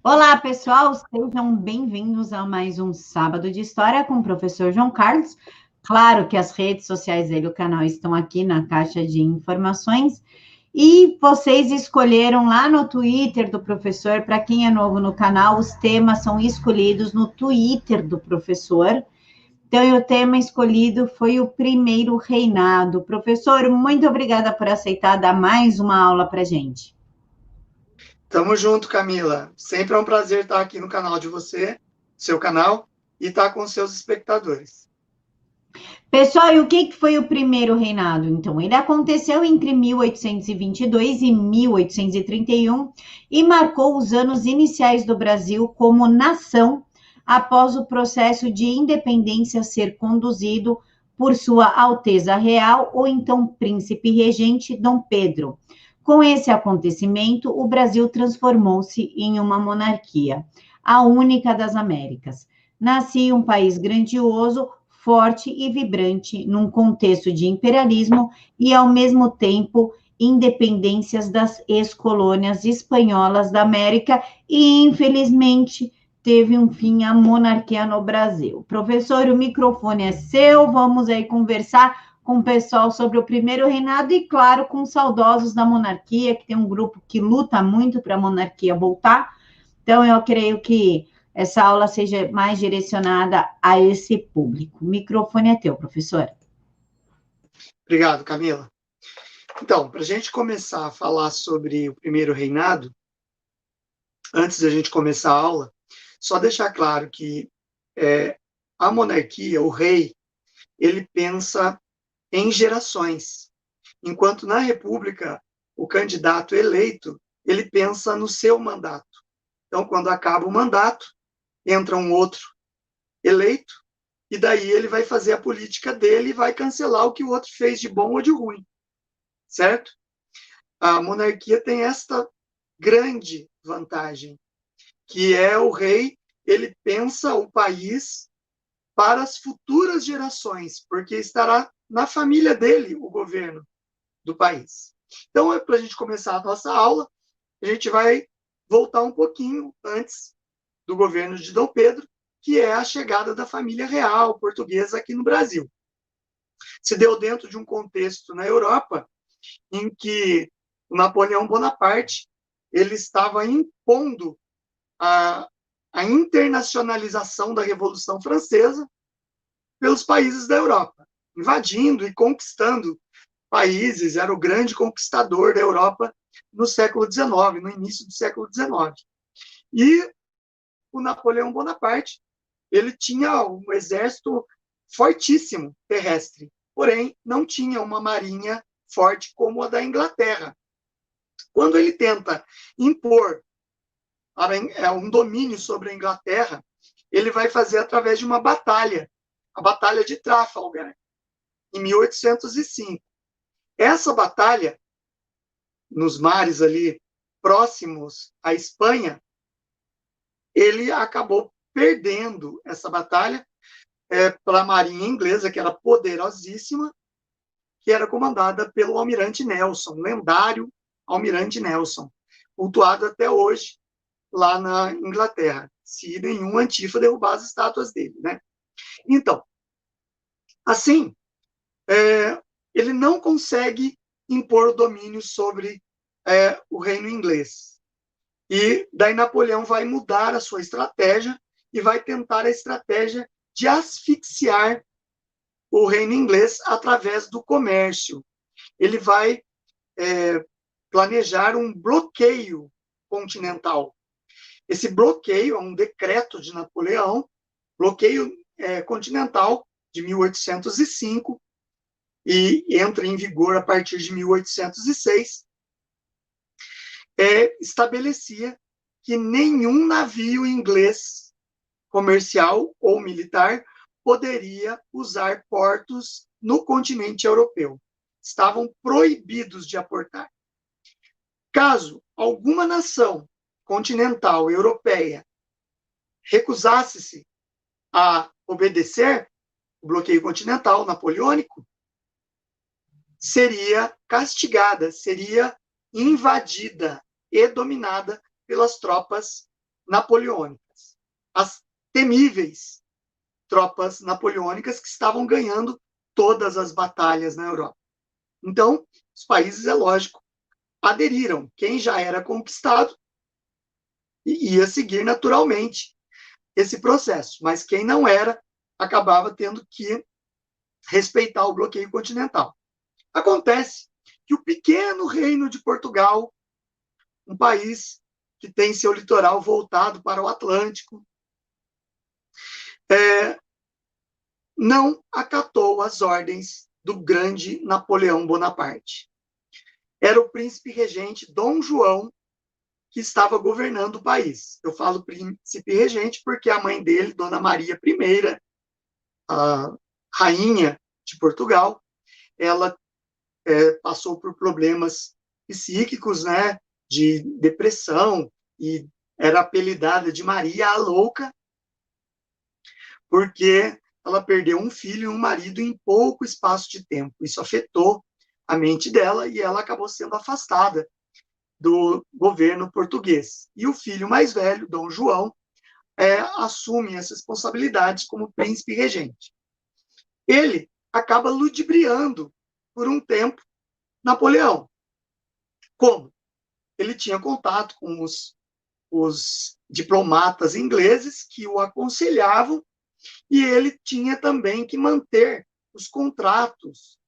Olá, pessoal, sejam bem-vindos a mais um Sábado de História com o professor João Carlos. Claro que as redes sociais dele, o canal, estão aqui na caixa de informações. E vocês escolheram lá no Twitter do professor, para quem é novo no canal, os temas são escolhidos no Twitter do professor. Então, e o tema escolhido foi o primeiro reinado. Professor, muito obrigada por aceitar dar mais uma aula para a gente. Tamo junto, Camila. Sempre é um prazer estar aqui no canal de você, seu canal, e estar com seus espectadores. Pessoal, e o que foi o primeiro reinado? Então, ele aconteceu entre 1822 e 1831 e marcou os anos iniciais do Brasil como nação após o processo de independência ser conduzido por Sua Alteza Real, ou então Príncipe Regente Dom Pedro. Com esse acontecimento, o Brasil transformou-se em uma monarquia, a única das Américas. Nascia um país grandioso, forte e vibrante num contexto de imperialismo e, ao mesmo tempo, independências das ex-colônias espanholas da América e, infelizmente, teve um fim a monarquia no Brasil. Professor, o microfone é seu, vamos aí conversar com o pessoal sobre o primeiro reinado e, claro, com os saudosos da monarquia, que tem um grupo que luta muito para a monarquia voltar. Então, eu creio que essa aula seja mais direcionada a esse público. O microfone é teu, professor. Obrigado, Camila. Então, para a gente começar a falar sobre o primeiro reinado, antes da gente começar a aula, só deixar claro que a monarquia, o rei, ele pensa em gerações, enquanto na república, o candidato eleito, ele pensa no seu mandato. Então, quando acaba o mandato, entra um outro eleito, e daí ele vai fazer a política dele e vai cancelar o que o outro fez de bom ou de ruim, certo? A monarquia tem esta grande vantagem, que é o rei, ele pensa o país para as futuras gerações, porque estará na família dele o governo do país. Então, para a gente começar a nossa aula, a gente vai voltar um pouquinho antes do governo de Dom Pedro, que é a chegada da família real portuguesa aqui no Brasil. Se deu dentro de um contexto na Europa em que o Napoleão Bonaparte ele estava impondo a, a internacionalização da Revolução Francesa pelos países da Europa, invadindo e conquistando países, era o grande conquistador da Europa no século XIX, no início do século XIX. E o Napoleão Bonaparte, ele tinha um exército fortíssimo terrestre, porém não tinha uma marinha forte como a da Inglaterra. Quando ele tenta impor um domínio sobre a Inglaterra, ele vai fazer através de uma batalha, a Batalha de Trafalgar, em 1805. Essa batalha, nos mares ali próximos à Espanha, ele acabou perdendo essa batalha para a marinha inglesa, que era poderosíssima, que era comandada pelo almirante Nelson, lendário almirante Nelson, cultuado até hoje lá na Inglaterra, se nenhum antifa derrubar as estátuas dele, né? Então, assim, ele não consegue impor o domínio sobre o reino inglês. E daí Napoleão vai mudar a sua estratégia e vai tentar a estratégia de asfixiar o reino inglês através do comércio. Ele vai planejar um bloqueio continental. Esse bloqueio é um decreto de Napoleão, bloqueio continental de 1805, e entra em vigor a partir de 1806, estabelecia que nenhum navio inglês comercial ou militar poderia usar portos no continente europeu. Estavam proibidos de aportar. Caso alguma nação continental europeia recusasse-se a obedecer o bloqueio continental napoleônico, seria castigada, seria invadida e dominada pelas tropas napoleônicas, as temíveis tropas napoleônicas que estavam ganhando todas as batalhas na Europa. Então, os países, é lógico, aderiram. Quem já era conquistado ia seguir naturalmente esse processo, mas quem não era acabava tendo que respeitar o bloqueio continental. Acontece que o pequeno reino de Portugal, um país que tem seu litoral voltado para o Atlântico, não acatou as ordens do grande Napoleão Bonaparte. Era o príncipe regente Dom João que estava governando o país. Eu falo príncipe regente porque a mãe dele, Dona Maria I, a rainha de Portugal, ela passou por problemas psíquicos, né, de depressão, e era apelidada de Maria a Louca, porque ela perdeu um filho e um marido em pouco espaço de tempo. Isso afetou a mente dela e ela acabou sendo afastada do governo português. E o filho mais velho, Dom João, assume essa responsabilidade como príncipe regente. Ele acaba ludibriando, por um tempo, Napoleão. Como? Ele tinha contato com os diplomatas ingleses que o aconselhavam, e ele tinha também que manter os contratos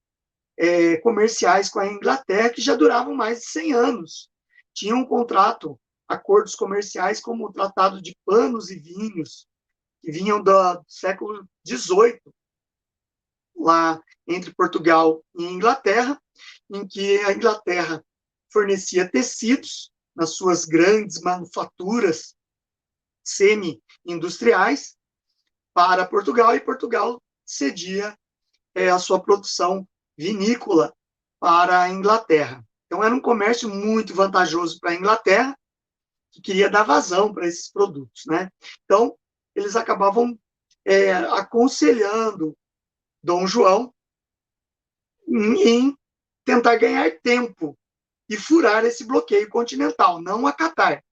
comerciais com a Inglaterra, que já duravam mais de 100 anos. Tinha um contrato, acordos comerciais como o Tratado de Panos e Vinhos, que vinham do século XVIII, lá entre Portugal e Inglaterra, em que a Inglaterra fornecia tecidos nas suas grandes manufaturas semi-industriais para Portugal, e Portugal cedia a sua produção vinícola para a Inglaterra. Então, era um comércio muito vantajoso para a Inglaterra, que queria dar vazão para esses produtos, né? Então, eles acabavam aconselhando Dom João em tentar ganhar tempo e furar esse bloqueio continental, não acatar.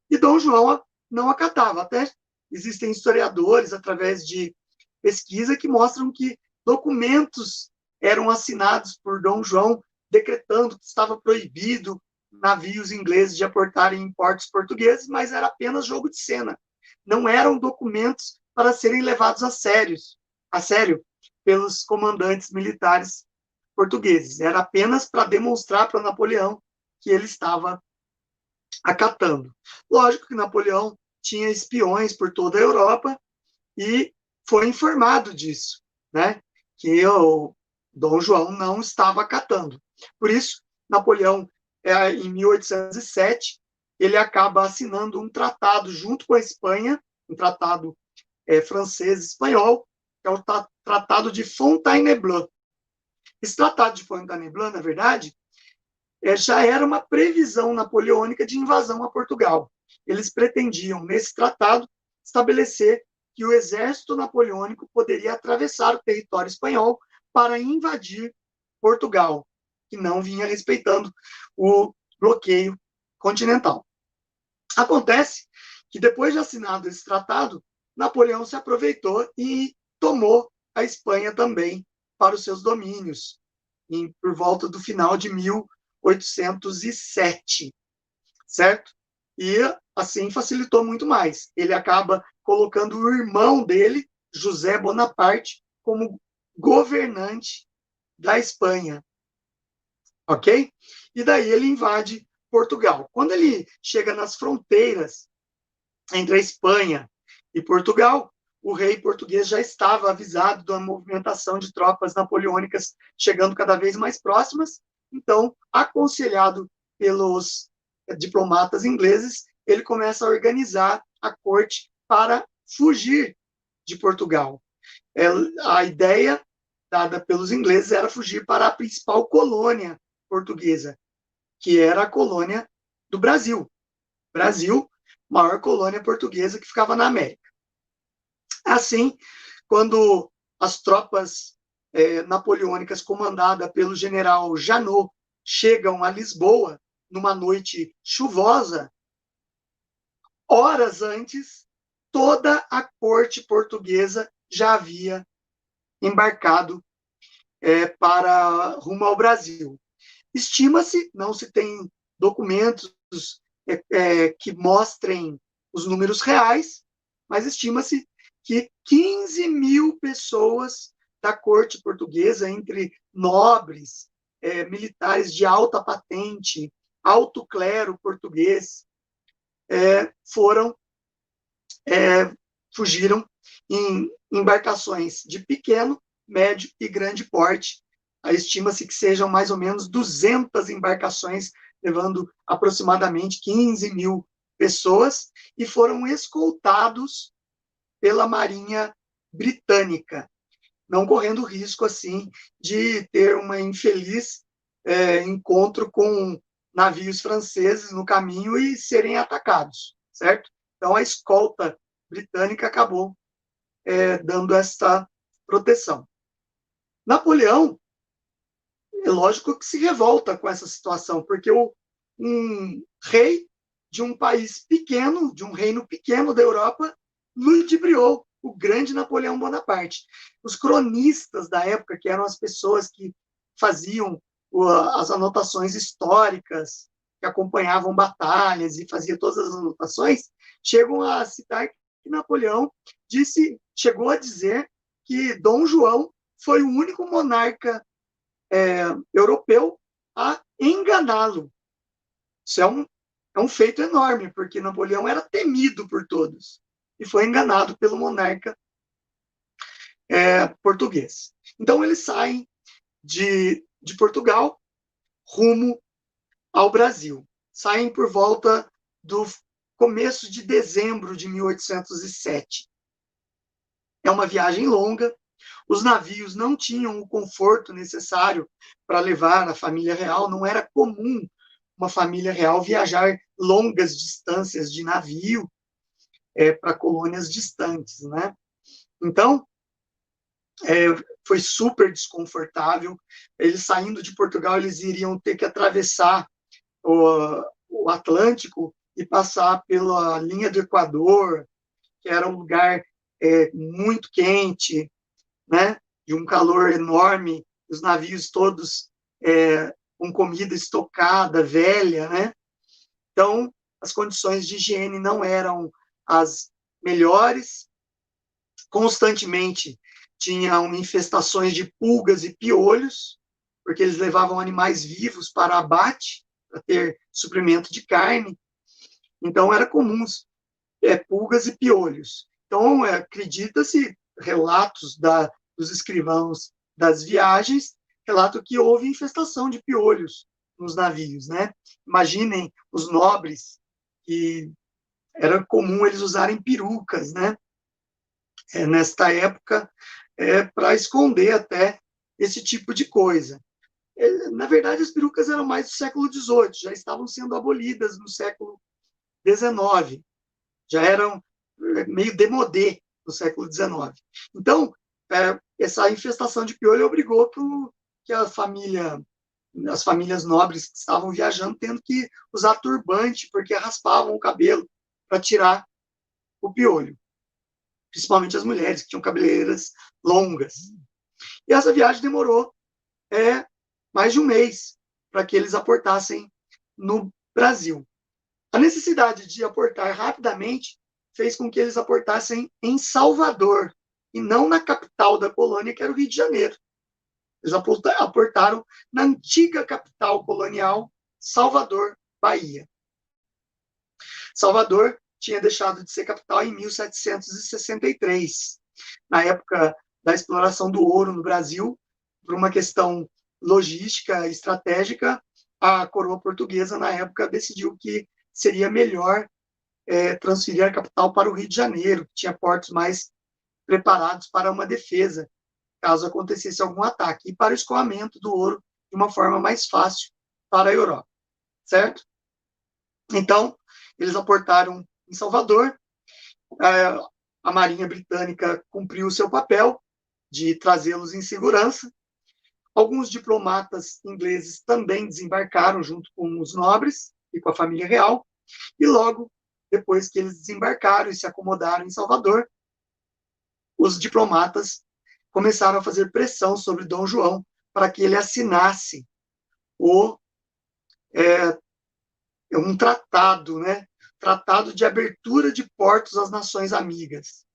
E Dom João não acatava. Até existem historiadores, através de pesquisa, que mostram que documentos eram assinados por Dom João decretando que estava proibido navios ingleses de aportarem em portos portugueses, mas era apenas jogo de cena. Não eram documentos para serem levados a sério pelos comandantes militares portugueses. Era apenas para demonstrar para Napoleão que ele estava acatando. Lógico que Napoleão tinha espiões por toda a Europa e foi informado disso, né? Que o Dom João não estava acatando. Por isso, Napoleão, em 1807, ele acaba assinando um tratado junto com a Espanha, um tratado francês-espanhol, que é o Tratado de Fontainebleau. Esse Tratado de Fontainebleau, na verdade, já era uma previsão napoleônica de invasão a Portugal. Eles pretendiam, nesse tratado, estabelecer que o exército napoleônico poderia atravessar o território espanhol para invadir Portugal, que não vinha respeitando o bloqueio continental. Acontece que, depois de assinado esse tratado, Napoleão se aproveitou e tomou a Espanha também para os seus domínios, por volta do final de 1807, certo? E assim facilitou muito mais. Ele acaba colocando o irmão dele, José Bonaparte, como governante da Espanha, ok? E daí ele invade Portugal. Quando ele chega nas fronteiras entre a Espanha e Portugal, o rei português já estava avisado da movimentação de tropas napoleônicas chegando cada vez mais próximas. Então, aconselhado pelos diplomatas ingleses, ele começa a organizar a corte para fugir de Portugal. A ideia dada pelos ingleses era fugir para a principal colônia portuguesa, que era a colônia do Brasil. Brasil, maior colônia portuguesa que ficava na América. Assim, quando as tropas napoleônicas, comandadas pelo general Janot, chegam a Lisboa, numa noite chuvosa, horas antes, toda a corte portuguesa já havia embarcado para rumo ao Brasil. Estima-se, não se tem documentos que mostrem os números reais, mas estima-se que 15 mil pessoas da corte portuguesa, entre nobres, militares de alta patente, alto clero português, fugiram em embarcações de pequeno, médio e grande porte. Estima-se que sejam mais ou menos 200 embarcações, levando aproximadamente 15 mil pessoas, e foram escoltados pela Marinha Britânica, não correndo risco, assim, de ter uma infeliz encontro com navios franceses no caminho e serem atacados, certo? Então, a escolta britânica acabou dando essa proteção. Napoleão, é lógico que se revolta com essa situação, porque um rei de um país pequeno, de um reino pequeno da Europa, ludibriou o grande Napoleão Bonaparte. Os cronistas da época, que eram as pessoas que faziam as anotações históricas, que acompanhavam batalhas e faziam todas as anotações, chegam a citar que Napoleão chegou a dizer que Dom João foi o único monarca europeu a enganá-lo. Isso é um feito enorme, porque Napoleão era temido por todos e foi enganado pelo monarca português. Então, eles saem de Portugal rumo ao Brasil. Saem por volta do começo de dezembro de 1807. É uma viagem longa. Os navios não tinham o conforto necessário para levar a família real. Não era comum uma família real viajar longas distâncias de navio para colônias distantes, né? Então, foi super desconfortável. Eles saindo de Portugal, eles iriam ter que atravessar o Atlântico e passar pela linha do Equador, que era um lugar muito quente, né? De um calor enorme, os navios todos com comida estocada, velha, né? Então, as condições de higiene não eram as melhores. Constantemente tinham infestações de pulgas e piolhos, porque eles levavam animais vivos para abate, para ter suprimento de carne. Então, era comum pulgas e piolhos. Então, acredita-se, relatos dos escrivãos das viagens, relato que houve infestação de piolhos nos navios, né? Imaginem os nobres, que era comum eles usarem perucas, né? Nesta época, para esconder até esse tipo de coisa. Na verdade, as perucas eram mais do século XVIII, já estavam sendo abolidas no século XIX, já eram meio démodé no século XIX. Então, essa infestação de piolho obrigou que as famílias nobres que estavam viajando tendo que usar turbante, porque raspavam o cabelo para tirar o piolho. Principalmente as mulheres, que tinham cabeleireiras longas. E essa viagem demorou mais de um mês para que eles aportassem no Brasil. A necessidade de aportar rapidamente fez com que eles aportassem em Salvador, e não na capital da colônia, que era o Rio de Janeiro. Eles aportaram na antiga capital colonial, Salvador, Bahia. Salvador tinha deixado de ser capital em 1763. Na época da exploração do ouro no Brasil, por uma questão logística e estratégica, a coroa portuguesa, na época, decidiu que seria melhor transferir a capital para o Rio de Janeiro, que tinha portos mais preparados para uma defesa, caso acontecesse algum ataque, e para o escoamento do ouro de uma forma mais fácil para a Europa, certo? Então, eles aportaram em Salvador, a Marinha Britânica cumpriu o seu papel de trazê-los em segurança. Alguns diplomatas ingleses também desembarcaram junto com os nobres e com a família real, e logo depois que eles desembarcaram e se acomodaram em Salvador, os diplomatas começaram a fazer pressão sobre Dom João para que ele assinasse o, um tratado, né? Tratado de abertura de portos às nações amigas.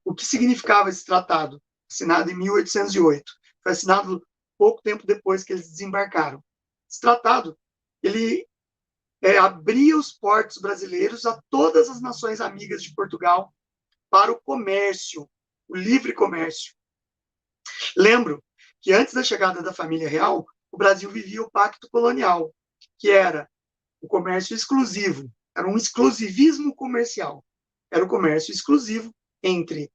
O que significava esse tratado? Assinado em 1808. Foi assinado pouco tempo depois que eles desembarcaram. Esse tratado, ele abria os portos brasileiros a todas as nações amigas de Portugal para o comércio, o livre comércio. Lembro que antes da chegada da família real, o Brasil vivia o pacto colonial, que era o comércio exclusivo, era um exclusivismo comercial. Era o comércio exclusivo entre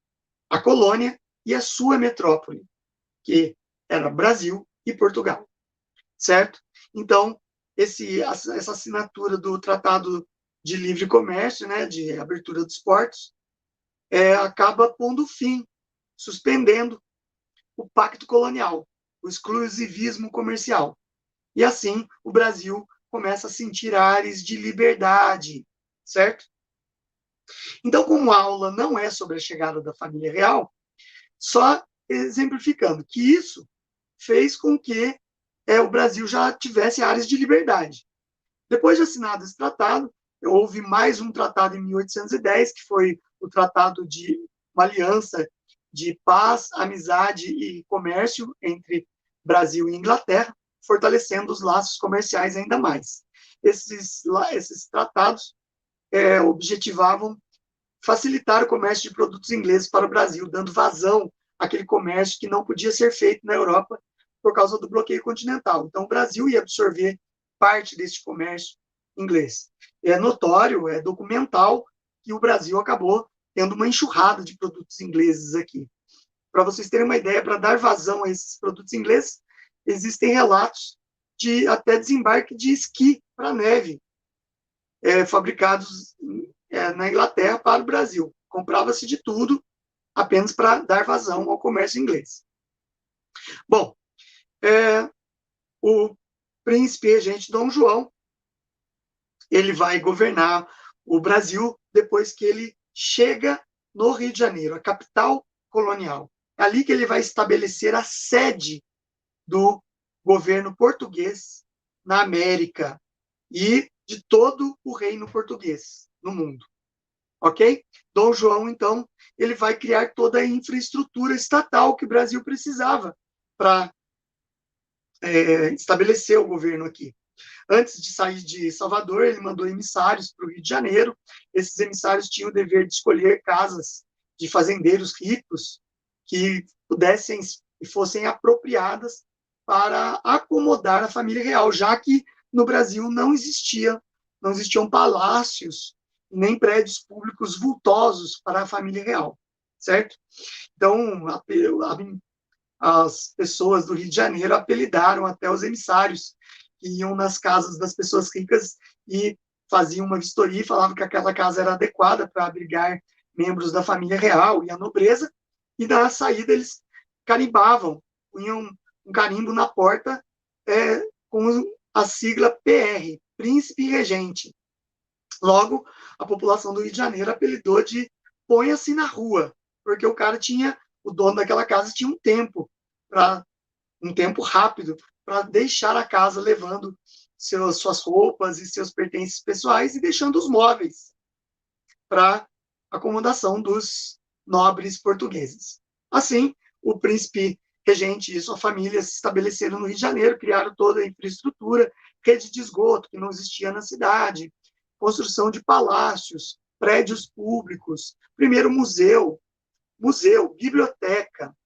a colônia e a sua metrópole, que era Brasil e Portugal, certo? Então, essa assinatura do Tratado de Livre Comércio, né, de abertura dos portos, acaba pondo fim, suspendendo o pacto colonial, o exclusivismo comercial. E assim, o Brasil começa a sentir ares de liberdade, certo? Então, como a aula não é sobre a chegada da família real, só exemplificando que isso fez com que o Brasil já tivesse áreas de liberdade. Depois de assinado esse tratado, houve mais um tratado em 1810, que foi o Tratado de uma aliança de paz, amizade e comércio entre Brasil e Inglaterra, fortalecendo os laços comerciais ainda mais. Esses tratados objetivavam facilitar o comércio de produtos ingleses para o Brasil, dando vazão àquele comércio que não podia ser feito na Europa por causa do bloqueio continental. Então, o Brasil ia absorver parte desse comércio inglês. É notório, é documental, que o Brasil acabou tendo uma enxurrada de produtos ingleses aqui. Para vocês terem uma ideia, para dar vazão a esses produtos ingleses, existem relatos de até desembarque de esqui para neve, fabricados na Inglaterra para o Brasil. Comprava-se de tudo apenas para dar vazão ao comércio inglês. Bom, o príncipe regente Dom João, ele vai governar o Brasil depois que ele chega no Rio de Janeiro, a capital colonial. É ali que ele vai estabelecer a sede do governo português na América e de todo o reino português no mundo. Ok? Dom João, então, ele vai criar toda a infraestrutura estatal que o Brasil precisava para estabelecer o governo aqui. Antes de sair de Salvador, ele mandou emissários para o Rio de Janeiro. Esses emissários tinham o dever de escolher casas de fazendeiros ricos que pudessem e fossem apropriadas para acomodar a família real, já que no Brasil não existiam palácios nem prédios públicos vultosos para a família real, certo? Então, as pessoas do Rio de Janeiro apelidaram até os emissários que iam nas casas das pessoas ricas e faziam uma vistoria e falavam que aquela casa era adequada para abrigar membros da família real e a nobreza, e na saída eles carimbavam, punham um carimbo na porta com a sigla PR, Príncipe Regente. Logo, a população do Rio de Janeiro apelidou de Ponha-se na Rua, porque o dono daquela casa tinha um tempo rápido para deixar a casa levando suas roupas e seus pertences pessoais e deixando os móveis para acomodação dos nobres portugueses. Assim, o príncipe regente e sua família se estabeleceram no Rio de Janeiro, criaram toda a infraestrutura, rede de esgoto que não existia na cidade, construção de palácios, prédios públicos, primeiro museu, biblioteca,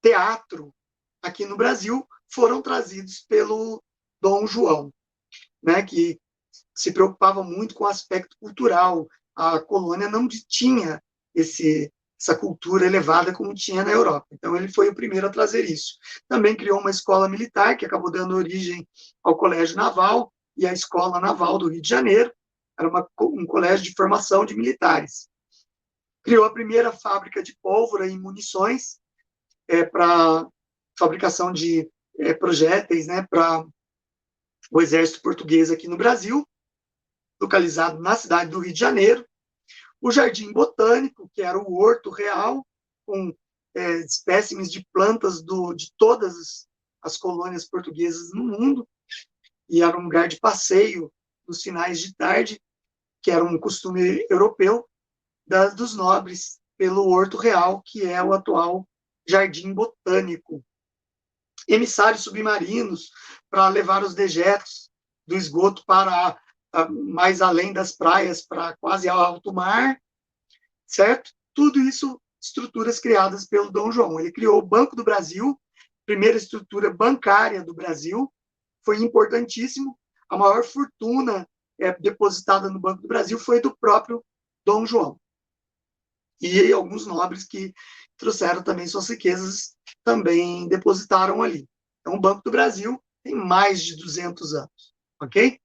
teatro, aqui no Brasil, foram trazidos pelo Dom João, né, que se preocupava muito com o aspecto cultural. A colônia não tinha essa cultura elevada como tinha na Europa. Então, ele foi o primeiro a trazer isso. Também criou uma escola militar, que acabou dando origem ao Colégio Naval e à Escola Naval do Rio de Janeiro. Era um colégio de formação de militares. Criou a primeira fábrica de pólvora e munições para fabricação de projéteis, né, para o exército português aqui no Brasil. localizado na cidade do Rio de Janeiro, o Jardim Botânico, que era o Horto Real, com espécimes de plantas de todas as colônias portuguesas no mundo, e era um lugar de passeio nos finais de tarde, que era um costume europeu dos nobres, pelo Horto Real, que é o atual Jardim Botânico. Emissários submarinos para levar os dejetos do esgoto para mais além das praias, para quase ao alto mar, certo? Tudo isso, estruturas criadas pelo Dom João. Ele criou o Banco do Brasil, primeira estrutura bancária do Brasil, foi importantíssimo. A maior fortuna depositada no Banco do Brasil foi do próprio Dom João. E alguns nobres que trouxeram também suas riquezas também depositaram ali. Então, o Banco do Brasil tem mais de 200 anos, ok?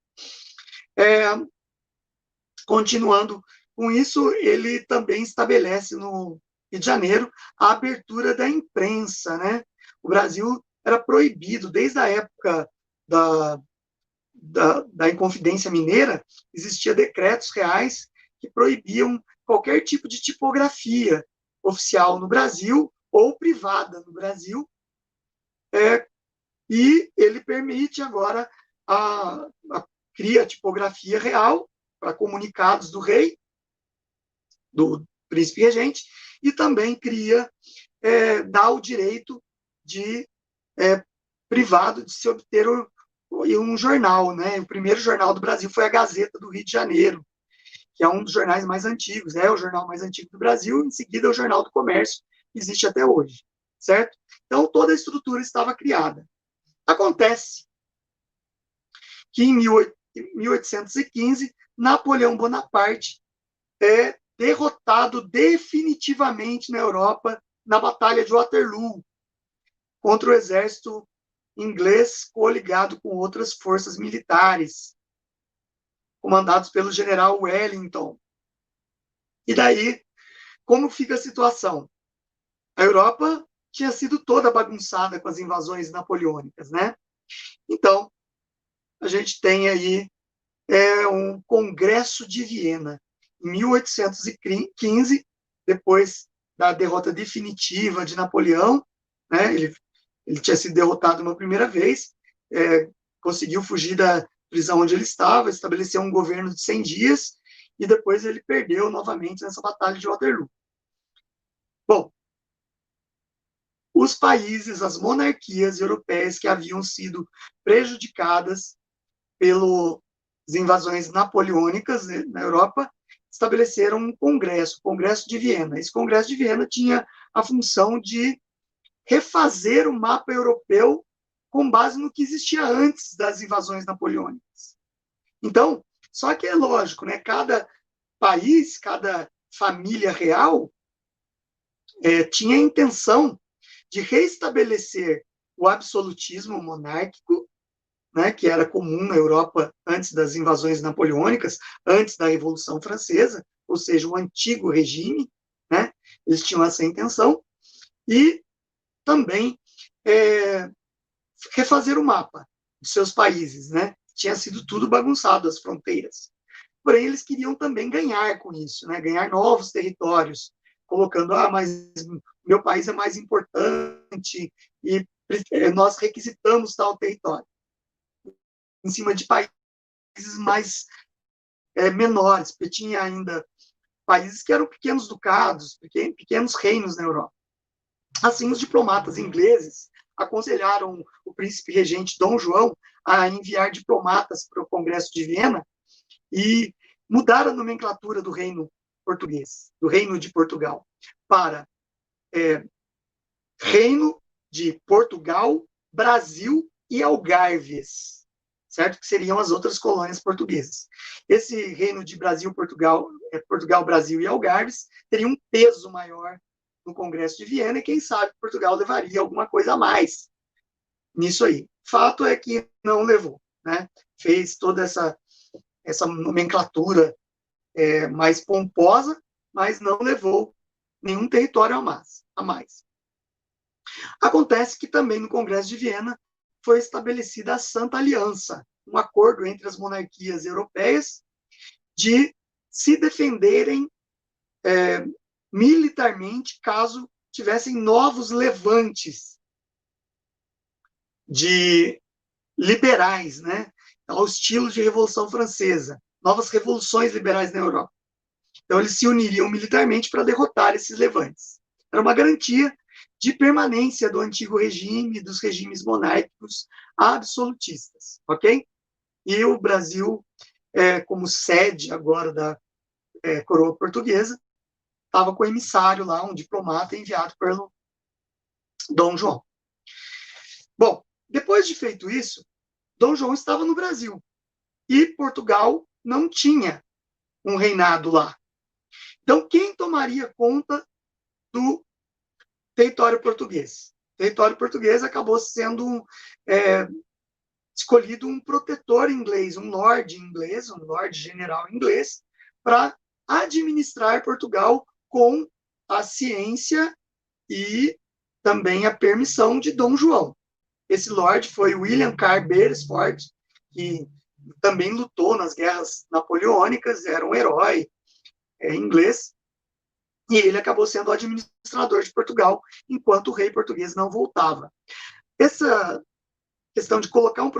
Continuando com isso, ele também estabelece no Rio de Janeiro a abertura da imprensa, né? O Brasil era proibido, desde a época da Inconfidência Mineira, existia decretos reais que proibiam qualquer tipo de tipografia oficial no Brasil ou privada no Brasil, e ele permite agora cria a tipografia real para comunicados do rei, do príncipe regente, e também dá o direito de privado de se obter um jornal, né? O primeiro jornal do Brasil foi a Gazeta do Rio de Janeiro, que é um dos jornais mais antigos, é o jornal mais antigo do Brasil, em seguida o Jornal do Comércio, que existe até hoje, certo? Então, toda a estrutura estava criada. Acontece que em 1815, Napoleão Bonaparte é derrotado definitivamente na Europa na Batalha de Waterloo, contra o exército inglês coligado com outras forças militares, comandados pelo general Wellington. E daí, como fica a situação? A Europa tinha sido toda bagunçada com as invasões napoleônicas, né? Então, a gente tem aí um Congresso de Viena, em 1815, depois da derrota definitiva de Napoleão, né? Ele tinha sido derrotado uma primeira vez, conseguiu fugir da prisão onde ele estava, estabeleceu um governo de 100 dias, e depois ele perdeu novamente nessa batalha de Waterloo. Bom, os países, as monarquias europeias que haviam sido prejudicadas pelas invasões napoleônicas na Europa, estabeleceram um congresso, o Congresso de Viena. Esse Congresso de Viena tinha a função de refazer o mapa europeu com base no que existia antes das invasões napoleônicas. Então, só que é lógico, né? Cada país, cada família real tinha a intenção de reestabelecer o absolutismo monárquico, né, que era comum na Europa antes das invasões napoleônicas, antes da Revolução Francesa, ou seja, o antigo regime, né? Eles tinham essa intenção, e também refazer o mapa de seus países, né? Tinha sido tudo bagunçado, as fronteiras. Porém, eles queriam também ganhar com isso, né? Ganhar novos territórios, colocando, mas meu país é mais importante e nós requisitamos tal território, em cima de países mais menores, porque tinha ainda países que eram pequenos ducados, pequenos reinos na Europa. Assim, os diplomatas ingleses aconselharam o príncipe regente Dom João a enviar diplomatas para o Congresso de Viena e mudar a nomenclatura do reino português, do reino de Portugal, para Reino de Portugal, Brasil e Algarves, certo? Que seriam as outras colônias portuguesas. Esse reino de Brasil, Portugal, Brasil e Algarves teria um peso maior no Congresso de Viena, e quem sabe Portugal levaria alguma coisa a mais nisso aí. Fato é que não levou, né? Fez toda essa nomenclatura mais pomposa, mas não levou nenhum território a mais. Acontece que também no Congresso de Viena foi estabelecida a Santa Aliança, um acordo entre as monarquias europeias de se defenderem militarmente caso tivessem novos levantes de liberais, né, ao estilo de Revolução Francesa, novas revoluções liberais na Europa. Então, eles se uniriam militarmente para derrotar esses levantes. Era uma garantia de permanência do antigo regime, dos regimes monárquicos absolutistas, ok? E o Brasil, como sede agora da coroa portuguesa, estava com o emissário lá, um diplomata enviado pelo Dom João. Bom, depois de feito isso, Dom João estava no Brasil e Portugal não tinha um reinado lá. Então, quem tomaria conta do território português? O território português acabou sendo escolhido um protetor inglês, um lord general inglês, para administrar Portugal com a ciência e também a permissão de Dom João. Esse lord foi William Carr Beresford, que também lutou nas guerras napoleônicas, era um herói inglês, e ele acabou sendo o administrador de Portugal, enquanto o rei português não voltava. Essa questão de colocar um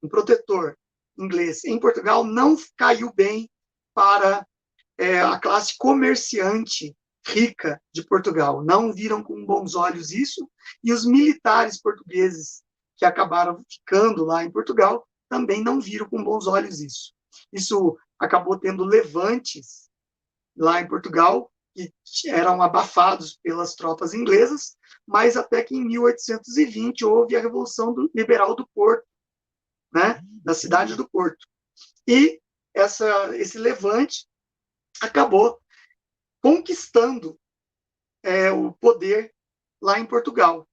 protetor inglês em Portugal não caiu bem para a classe comerciante rica de Portugal. Não viram com bons olhos isso, e os militares portugueses que acabaram ficando lá em Portugal também não viram com bons olhos isso. Isso acabou tendo levantes lá em Portugal, que eram abafados pelas tropas inglesas, mas até que em 1820 houve a Revolução Liberal do Porto, né, da cidade do Porto. E esse levante acabou conquistando o poder lá em Portugal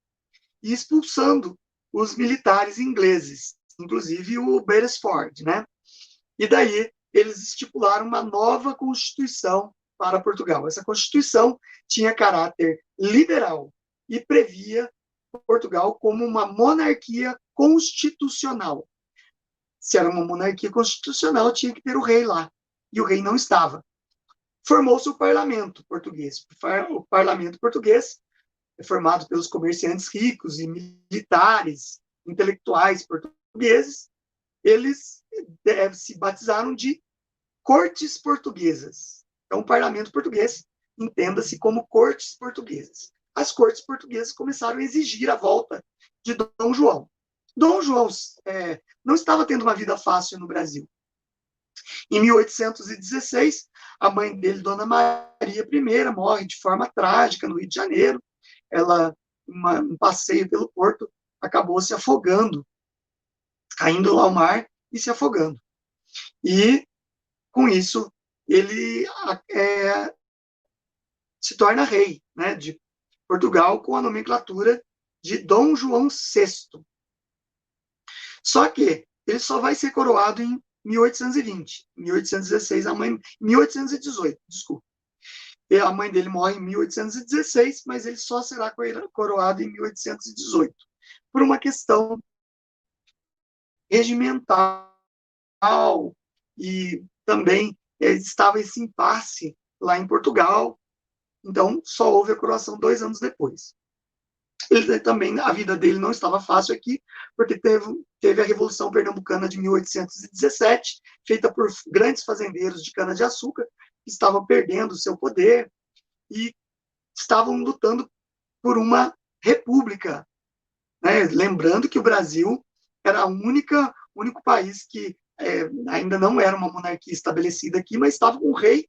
e expulsando os militares ingleses, inclusive o Beresford, né? E daí eles estipularam uma nova Constituição para Portugal. Essa Constituição tinha caráter liberal e previa Portugal como uma monarquia constitucional. Se era uma monarquia constitucional, tinha que ter o rei lá, e o rei não estava. Formou-se o parlamento português. O parlamento português é formado pelos comerciantes ricos e militares, intelectuais portugueses. Eles se batizaram de cortes portuguesas. Então, o parlamento português entenda-se como cortes portuguesas. As cortes portuguesas começaram a exigir a volta de Dom João. Dom João não estava tendo uma vida fácil no Brasil. Em 1816, a mãe dele, Dona Maria I, morre de forma trágica no Rio de Janeiro. Ela, um passeio pelo porto, acabou se afogando, caindo lá ao mar e se afogando. E, com isso, ele se torna rei, né, de Portugal, com a nomenclatura de Dom João VI. Só que ele só vai ser coroado em 1820. 1816, 1818, desculpa. E a mãe dele morre em 1816, mas ele só será coroado em 1818, por uma questão regimental, e também estava esse impasse lá em Portugal, então só houve a coroação 2 anos depois. Ele também, a vida dele não estava fácil aqui, porque teve a Revolução Pernambucana de 1817, feita por grandes fazendeiros de cana-de-açúcar, que estavam perdendo o seu poder e estavam lutando por uma república, né? Lembrando que o Brasil era o único país que ainda não era uma monarquia estabelecida aqui, mas estava com um rei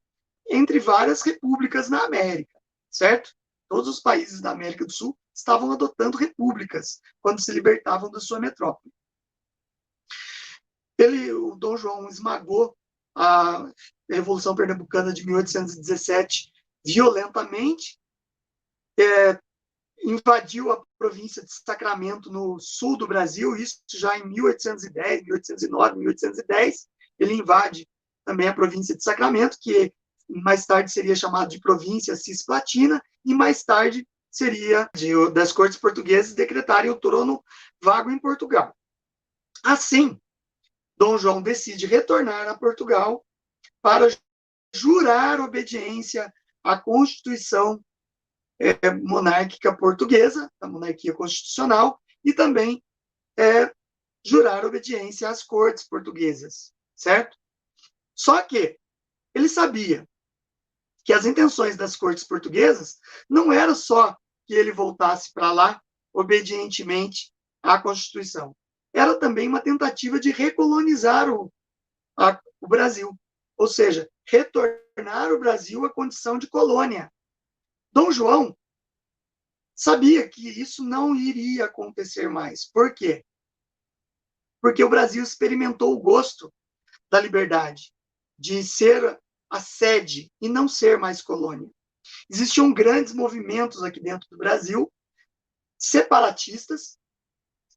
entre várias repúblicas na América, certo? Todos os países da América do Sul estavam adotando repúblicas quando se libertavam da sua metrópole. O Dom João esmagou a Revolução Pernambucana de 1817 violentamente, invadiu a província de Sacramento, no sul do Brasil, isso já em 1810, 1809, 1810. Ele invade também a província de Sacramento, que mais tarde seria chamada de província cisplatina, e mais tarde seria das cortes portuguesas decretarem o trono vago em Portugal. Assim, Dom João decide retornar a Portugal para jurar obediência à Constituição monárquica portuguesa, a monarquia constitucional, e também jurar obediência às cortes portuguesas, certo? Só que ele sabia que as intenções das cortes portuguesas não era só que ele voltasse para lá obedientemente à Constituição. Era também uma tentativa de recolonizar o Brasil, ou seja, retornar o Brasil à condição de colônia. Dom João sabia que isso não iria acontecer mais. Por quê? Porque o Brasil experimentou o gosto da liberdade, de ser a sede e não ser mais colônia. Existiam grandes movimentos aqui dentro do Brasil, separatistas,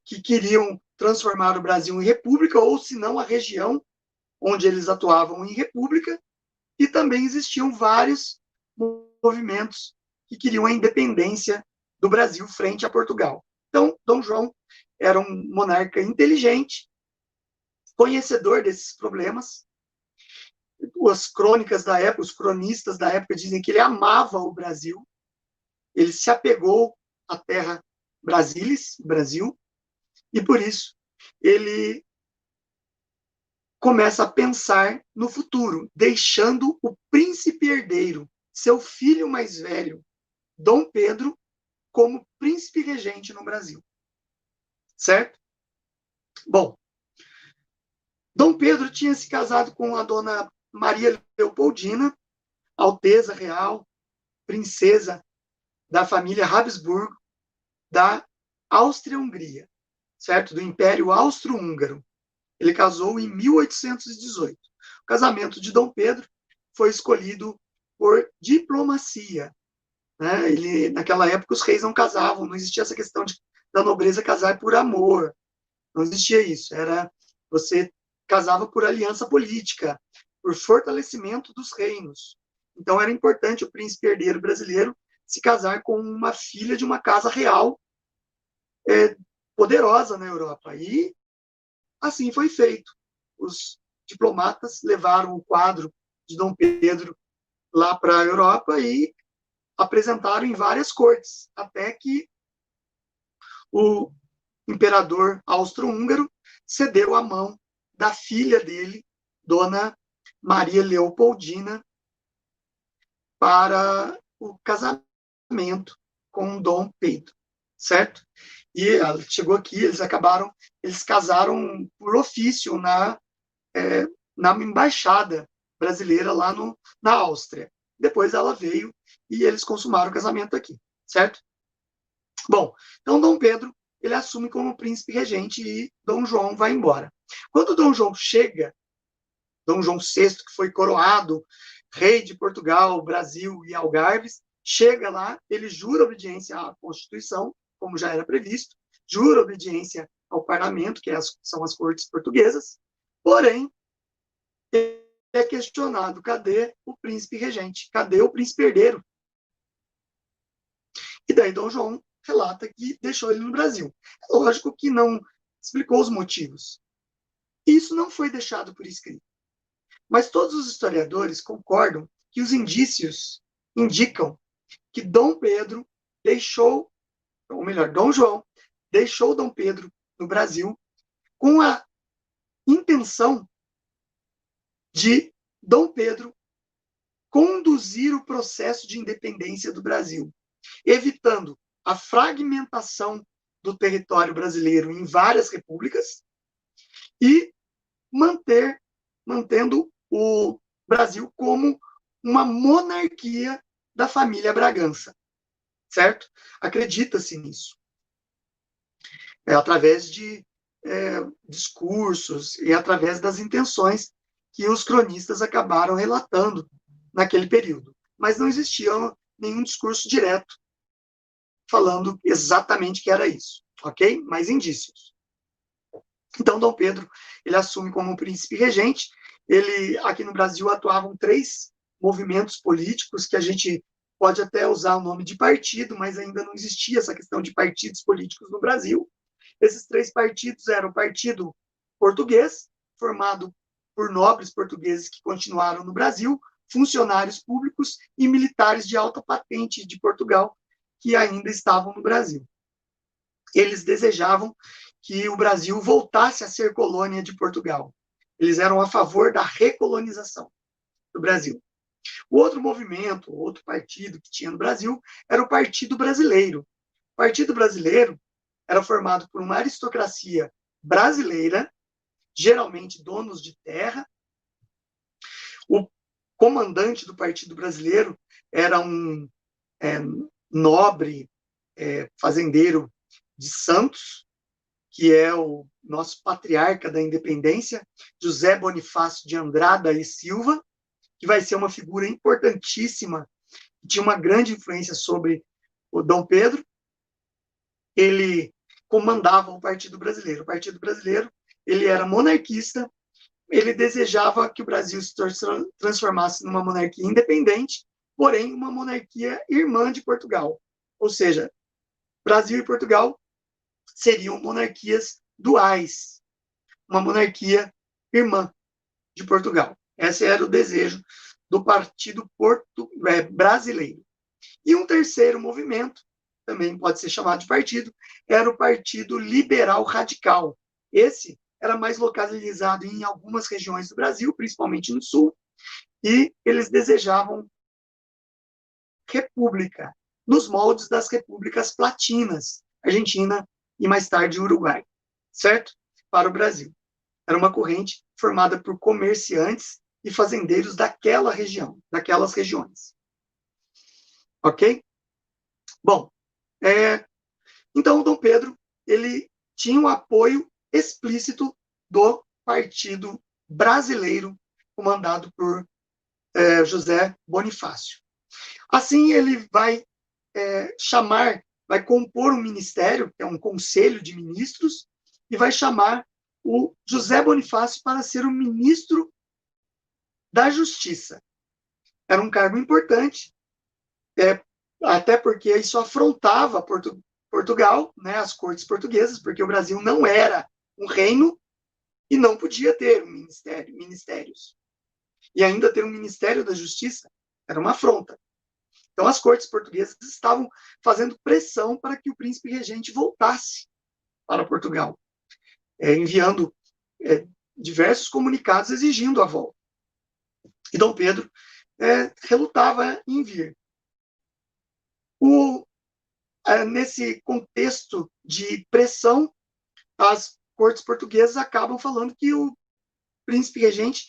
que queriam transformar o Brasil em república, ou se não a região onde eles atuavam em república, e também existiam vários movimentos que queriam a independência do Brasil frente a Portugal. Então, Dom João era um monarca inteligente, conhecedor desses problemas. As crônicas da época, os cronistas da época dizem que ele amava o Brasil, ele se apegou à terra Brasilis, Brasil, e por isso ele começa a pensar no futuro, deixando o príncipe herdeiro, seu filho mais velho, Dom Pedro, como príncipe regente no Brasil. Certo? Bom, Dom Pedro tinha se casado com a dona Maria Leopoldina, Alteza Real, princesa da família Habsburgo, da Áustria-Hungria, certo? Do Império Austro-Húngaro. Ele casou em 1818. O casamento de Dom Pedro foi escolhido por diplomacia. Né? Naquela época, os reis não casavam, não existia essa questão da nobreza casar por amor. Não existia isso. Você casava por aliança política, por fortalecimento dos reinos. Então, era importante o príncipe herdeiro brasileiro se casar com uma filha de uma casa real poderosa na Europa. E assim foi feito. Os diplomatas levaram o quadro de Dom Pedro lá para a Europa e apresentaram em várias cortes, até que o imperador austro-húngaro cedeu a mão da filha dele, Dona Maria Leopoldina, para o casamento com Dom Pedro, certo? E ela chegou aqui, eles casaram por ofício na embaixada brasileira lá na Áustria. Depois ela veio e eles consumaram o casamento aqui, certo? Bom, então Dom Pedro, ele assume como príncipe regente e Dom João vai embora. Quando Dom João chega, Dom João VI, que foi coroado rei de Portugal, Brasil e Algarves, chega lá, ele jura obediência à Constituição, como já era previsto, jura obediência ao parlamento, que são as cortes portuguesas, porém, ele é questionado, cadê o príncipe regente? Cadê o príncipe herdeiro? E daí Dom João relata que deixou ele no Brasil. É lógico que não explicou os motivos. Isso não foi deixado por escrito. Mas todos os historiadores concordam que os indícios indicam que Dom Pedro deixou, ou melhor, Dom João deixou Dom Pedro no Brasil com a intenção de Dom Pedro conduzir o processo de independência do Brasil, evitando a fragmentação do território brasileiro em várias repúblicas e mantendo o Brasil como uma monarquia da família Bragança, certo? Acredita-se nisso. Através de discursos e através das intenções que os cronistas acabaram relatando naquele período. Mas não existia nenhum discurso direto falando exatamente que era isso, ok? Mais indícios. Então, Dom Pedro, ele assume como príncipe regente. Aqui no Brasil, atuavam 3 movimentos políticos, que a gente pode até usar o nome de partido, mas ainda não existia essa questão de partidos políticos no Brasil. Esses 3 partidos eram o Partido Português, formado por nobres portugueses que continuaram no Brasil, funcionários públicos e militares de alta patente de Portugal que ainda estavam no Brasil. Eles desejavam que o Brasil voltasse a ser colônia de Portugal. Eles eram a favor da recolonização do Brasil. O outro movimento, outro partido que tinha no Brasil, era o Partido Brasileiro. O Partido Brasileiro era formado por uma aristocracia brasileira, geralmente donos de terra. O comandante do Partido Brasileiro era um nobre fazendeiro de Santos, que é o nosso patriarca da independência, José Bonifácio de Andrada e Silva, que vai ser uma figura importantíssima, que tinha uma grande influência sobre o Dom Pedro. Ele comandava o Partido Brasileiro. O Partido Brasileiro, ele era monarquista, ele desejava que o Brasil se transformasse numa monarquia independente, porém uma monarquia irmã de Portugal. Ou seja, Brasil e Portugal seriam monarquias duais, uma monarquia irmã de Portugal. Esse era o desejo do Partido Brasileiro. E um terceiro movimento, também pode ser chamado de partido, era o Partido Liberal Radical. Esse era mais localizado em algumas regiões do Brasil, principalmente no sul, e eles desejavam república, nos moldes das repúblicas platinas, Argentina e mais tarde Uruguai, certo? Para o Brasil. Era uma corrente formada por comerciantes e fazendeiros daquela região, daquelas regiões. Ok? Bom, então o Dom Pedro, ele tinha um apoio explícito do Partido Brasileiro, comandado por José Bonifácio. Assim, ele vai vai compor um ministério, que é um conselho de ministros, e vai chamar o José Bonifácio para ser o ministro da Justiça. Era um cargo importante, até porque isso afrontava Portugal, né, as cortes portuguesas, porque o Brasil não era um reino e não podia ter ministérios. E ainda ter um Ministério da Justiça era uma afronta. Então, as cortes portuguesas estavam fazendo pressão para que o príncipe regente voltasse para Portugal, enviando diversos comunicados exigindo a volta. E Dom Pedro relutava em vir. Nesse contexto de pressão, as cortes portuguesas acabam falando que o príncipe regente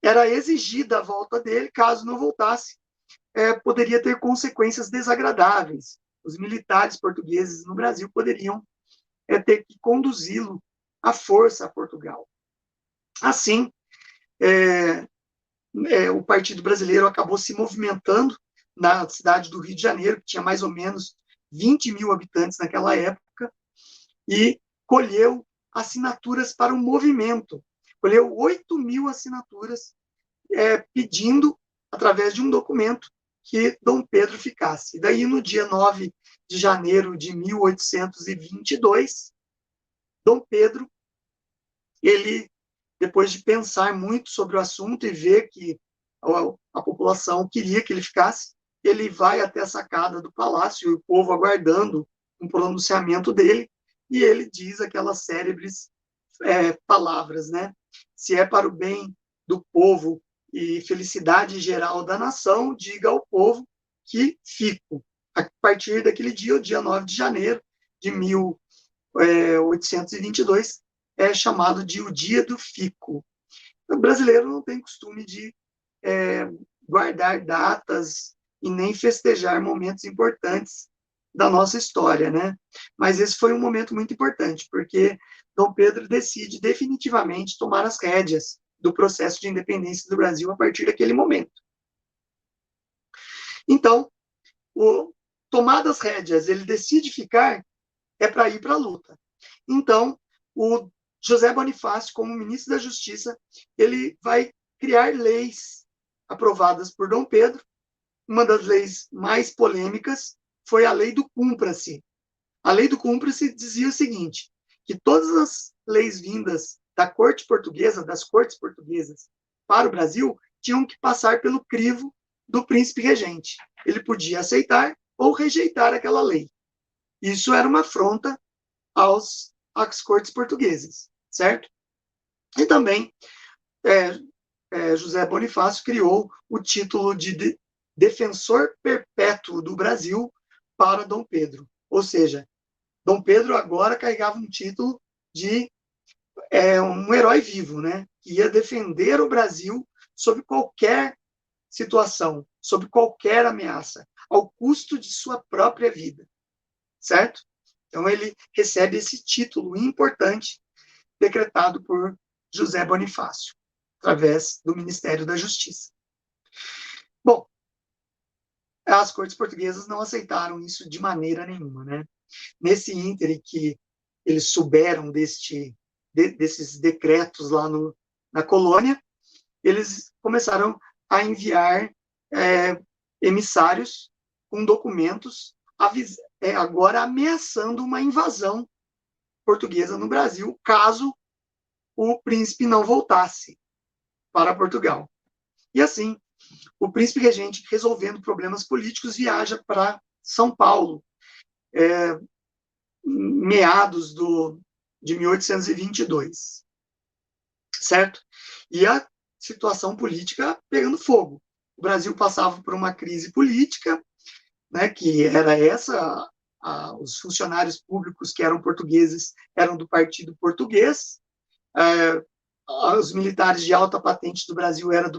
era exigida a volta dele, caso não voltasse, poderia ter consequências desagradáveis. Os militares portugueses no Brasil poderiam ter que conduzi-lo à força a Portugal. Assim, o Partido Brasileiro acabou se movimentando na cidade do Rio de Janeiro, que tinha mais ou menos 20 mil habitantes naquela época, e colheu assinaturas para o movimento. Colheu 8 mil assinaturas pedindo, através de um documento, que Dom Pedro ficasse. E daí, no dia 9 de janeiro de 1822, Dom Pedro, ele, depois de pensar muito sobre o assunto e ver que a população queria que ele ficasse, ele vai até a sacada do palácio, e o povo aguardando um pronunciamento dele, e ele diz aquelas célebres palavras, né? Se é para o bem do povo e felicidade geral da nação, diga ao povo que fico. A partir daquele dia, o dia 9 de janeiro de 1822, é chamado de o dia do fico. O brasileiro não tem costume de guardar datas e nem festejar momentos importantes da nossa história, né? Mas esse foi um momento muito importante, porque Dom Pedro decide definitivamente tomar as rédeas do processo de independência do Brasil a partir daquele momento. Então, tomado as rédeas, ele decide ficar, para ir para a luta. Então, o José Bonifácio, como ministro da Justiça, ele vai criar leis aprovadas por Dom Pedro. Uma das leis mais polêmicas foi a Lei do Cúmplice. A Lei do Cúmplice dizia o seguinte, que todas as leis vindas da corte portuguesa, das cortes portuguesas para o Brasil, tinham que passar pelo crivo do príncipe regente. Ele podia aceitar ou rejeitar aquela lei. Isso era uma afronta às cortes portuguesas, certo? E também José Bonifácio criou o título de defensor perpétuo do Brasil para Dom Pedro. Ou seja, Dom Pedro agora carregava um título de um herói vivo, né? Que ia defender o Brasil sob qualquer situação, sob qualquer ameaça, ao custo de sua própria vida, certo? Então ele recebe esse título importante decretado por José Bonifácio, através do Ministério da Justiça. Bom, as cortes portuguesas não aceitaram isso de maneira nenhuma, né? Nesse íntere que eles souberam desses decretos lá na colônia, eles começaram a enviar emissários com documentos, agora ameaçando uma invasão portuguesa no Brasil, caso o príncipe não voltasse para Portugal. E assim, o príncipe regente, resolvendo problemas políticos, viaja para São Paulo, meados de 1822, certo? E a situação política pegando fogo. O Brasil passava por uma crise política, né, que era essa, os funcionários públicos que eram portugueses eram do Partido Português, os militares de alta patente do Brasil eram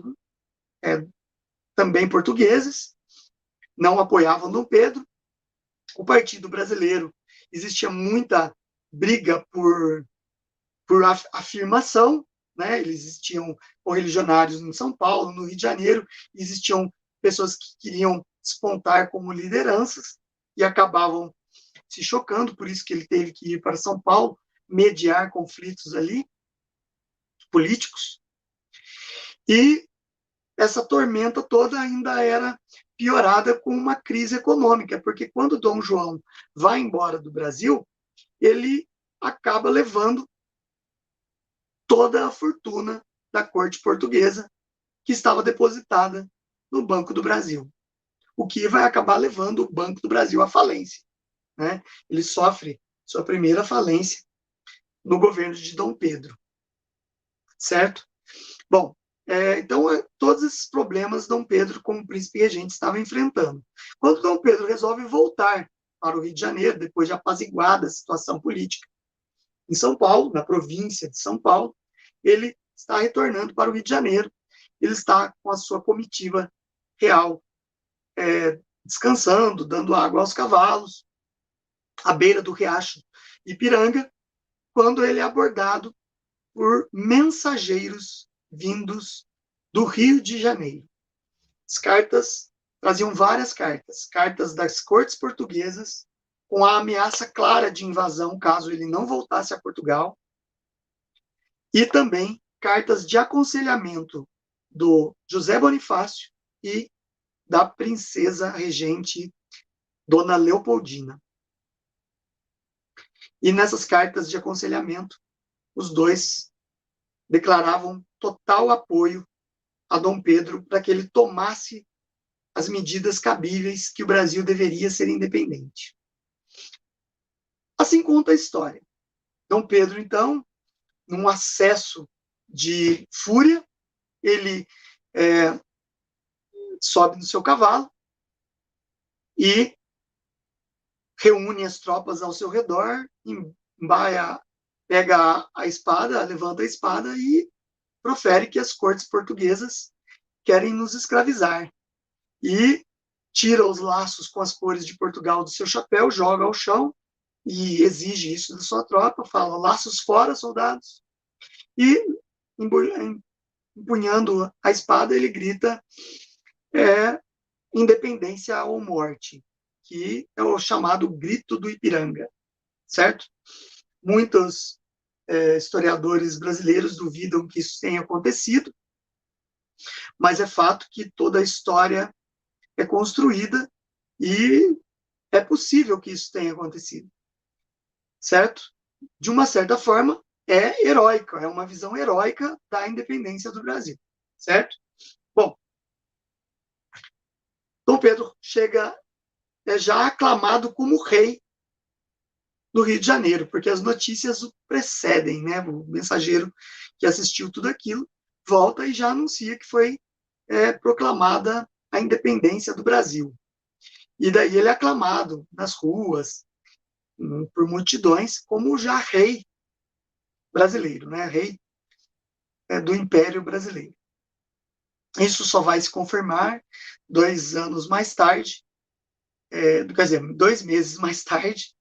também portugueses, não apoiavam Dom Pedro. O Partido Brasileiro, existia muita briga por afirmação, né? Eles existiam correligionários em São Paulo, no Rio de Janeiro, existiam pessoas que queriam despontar como lideranças e acabavam se chocando, por isso que ele teve que ir para São Paulo, mediar conflitos ali, políticos. E essa tormenta toda ainda era piorada com uma crise econômica, porque quando Dom João vai embora do Brasil, ele acaba levando toda a fortuna da corte portuguesa que estava depositada no Banco do Brasil, o que vai acabar levando o Banco do Brasil à falência, né? Ele sofre sua primeira falência no governo de Dom Pedro, certo? Bom, então, todos esses problemas Dom Pedro, como príncipe regente, estava enfrentando. Quando Dom Pedro resolve voltar para o Rio de Janeiro, depois de apaziguada a situação política em São Paulo, na província de São Paulo, ele está retornando para o Rio de Janeiro. Ele está com a sua comitiva real, descansando, dando água aos cavalos, à beira do riacho Ipiranga, quando ele é abordado por mensageiros vindos do Rio de Janeiro. As cartas traziam várias cartas das cortes portuguesas, com a ameaça clara de invasão caso ele não voltasse a Portugal, e também cartas de aconselhamento do José Bonifácio e da princesa regente Dona Leopoldina. E nessas cartas de aconselhamento, os dois declaravam total apoio a Dom Pedro para que ele tomasse as medidas cabíveis que o Brasil deveria ser independente. Assim conta a história. Dom Pedro, então, num acesso de fúria, ele sobe no seu cavalo e reúne as tropas ao seu redor, embaia, pega a espada, levanta a espada e profere que as cortes portuguesas querem nos escravizar. E tira os laços com as cores de Portugal do seu chapéu, joga ao chão e exige isso da sua tropa, fala: laços fora, soldados. E, empunhando a espada, ele grita: independência ou morte, que é o chamado grito do Ipiranga, certo? Muitos historiadores brasileiros duvidam que isso tenha acontecido, mas é fato que toda a história é construída e é possível que isso tenha acontecido, certo? De uma certa forma, é heróica, é uma visão heróica da independência do Brasil, certo? Bom, Dom Pedro chega já aclamado como rei no Rio de Janeiro, porque as notícias o precedem, né? O mensageiro que assistiu tudo aquilo volta e já anuncia que foi proclamada a independência do Brasil. E daí ele é aclamado nas ruas, por multidões, como já rei brasileiro, né? Rei do Império Brasileiro. Isso só vai se confirmar 2 anos mais tarde, quer dizer, 2 meses mais tarde,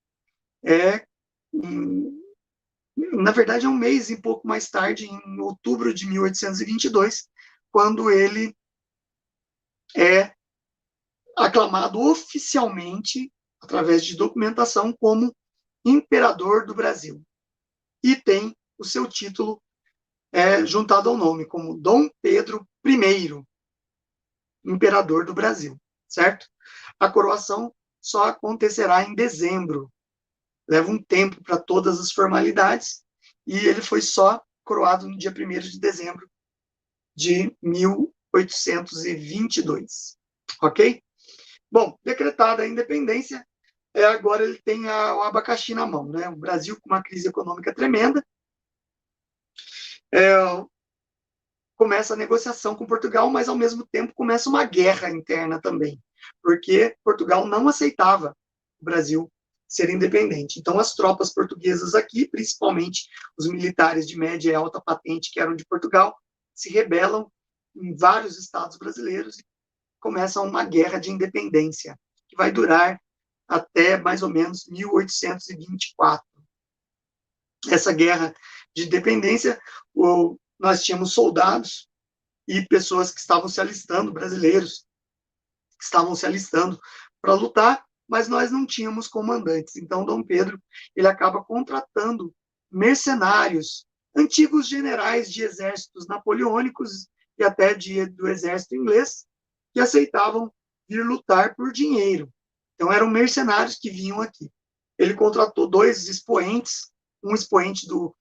na verdade é 1 mês e pouco mais tarde, em outubro de 1822, quando ele é aclamado oficialmente, através de documentação, como imperador do Brasil. E tem o seu título juntado ao nome, como Dom Pedro I, imperador do Brasil, certo? A coroação só acontecerá em dezembro. Leva um tempo para todas as formalidades, e ele foi só coroado no dia 1º de dezembro de 1822. Ok? Bom, decretada a independência, agora ele tem o abacaxi na mão, né? O Brasil com uma crise econômica tremenda, começa a negociação com Portugal, mas ao mesmo tempo começa uma guerra interna também, porque Portugal não aceitava o Brasil ser independente. Então as tropas portuguesas aqui, principalmente os militares de média e alta patente que eram de Portugal, se rebelam em vários estados brasileiros e começa uma guerra de independência, que vai durar até mais ou menos 1824. Essa guerra de independência, nós tínhamos soldados e pessoas que estavam se alistando, brasileiros, que estavam se alistando para lutar, mas nós não tínhamos comandantes. Então, Dom Pedro, ele acaba contratando mercenários, antigos generais de exércitos napoleônicos e até do exército inglês, que aceitavam vir lutar por dinheiro. Então, eram mercenários que vinham aqui. Ele contratou 2 expoentes, um expoente do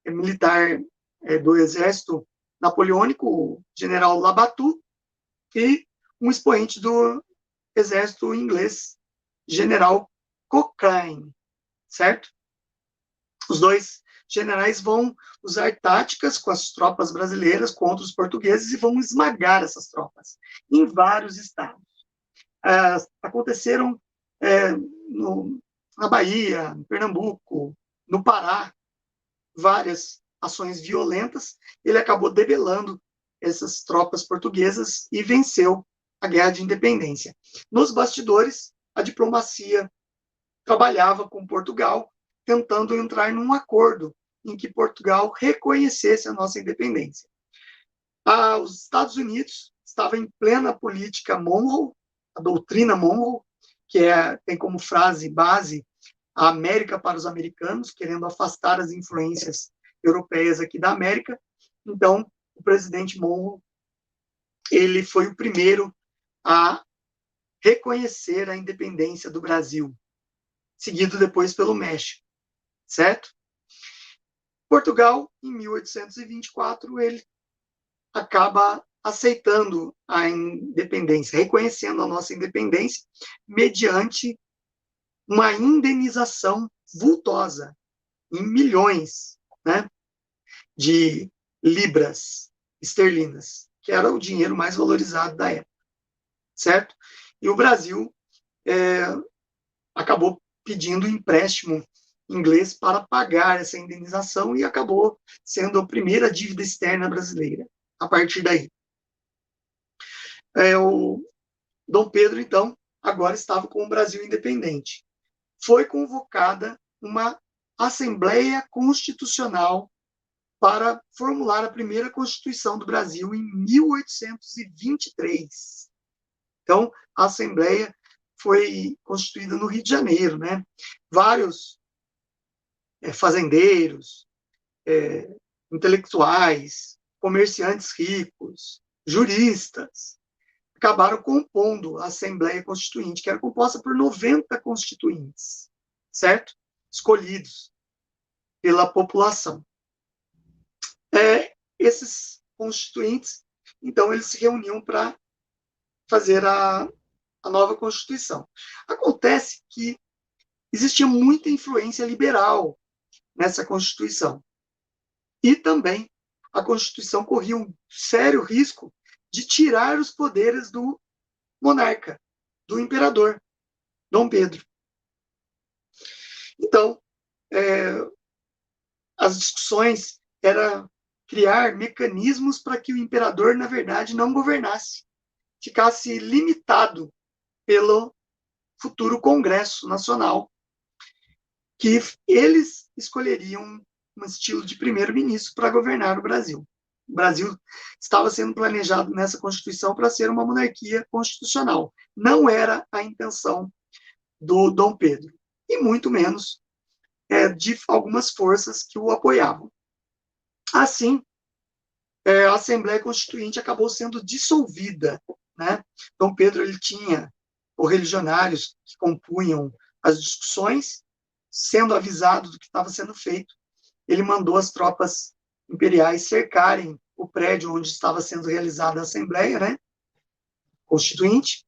militar do exército napoleônico, o general Labatut, e um expoente do exército inglês, general Cochrane, certo? Os 2 generais vão usar táticas com as tropas brasileiras contra os portugueses e vão esmagar essas tropas em vários estados. Aconteceram na Bahia, no Pernambuco, no Pará, várias ações violentas. Ele acabou debelando essas tropas portuguesas e venceu a Guerra de Independência. Nos bastidores, a diplomacia trabalhava com Portugal, tentando entrar num acordo em que Portugal reconhecesse a nossa independência. Os Estados Unidos estavam em plena política Monroe, a doutrina Monroe, que tem como frase base a América para os americanos, querendo afastar as influências europeias aqui da América. Então, o presidente Monroe, ele foi o primeiro a reconhecer a independência do Brasil, seguido depois pelo México, certo? Portugal, em 1824, ele acaba aceitando a independência, reconhecendo a nossa independência, mediante uma indenização vultosa, em milhões, né, de libras esterlinas, que era o dinheiro mais valorizado da época, certo? E o Brasil acabou pedindo empréstimo inglês para pagar essa indenização e acabou sendo a primeira dívida externa brasileira, a partir daí. O Dom Pedro, então, agora estava com o Brasil independente. Foi convocada uma Assembleia Constitucional para formular a primeira Constituição do Brasil em 1823. Então, a Assembleia foi constituída no Rio de Janeiro, né? Vários fazendeiros, intelectuais, comerciantes ricos, juristas, acabaram compondo a Assembleia Constituinte, que era composta por 90 constituintes, certo? Escolhidos pela população. esses constituintes, então, eles se reuniam para fazer a nova Constituição. Acontece que existia muita influência liberal nessa Constituição. E também a Constituição corria um sério risco de tirar os poderes do monarca, do imperador, Dom Pedro. Então, as discussões eram criar mecanismos para que o imperador, na verdade, não governasse, ficasse limitado pelo futuro Congresso Nacional, que eles escolheriam um estilo de primeiro-ministro para governar o Brasil. O Brasil estava sendo planejado nessa Constituição para ser uma monarquia constitucional. Não era a intenção do Dom Pedro, e muito menos de algumas forças que o apoiavam. Assim, a Assembleia Constituinte acabou sendo dissolvida, né? Dom Pedro ele tinha correligionários que compunham as discussões, sendo avisado do que estava sendo feito, ele mandou as tropas imperiais cercarem o prédio onde estava sendo realizada a Assembleia, né, Constituinte,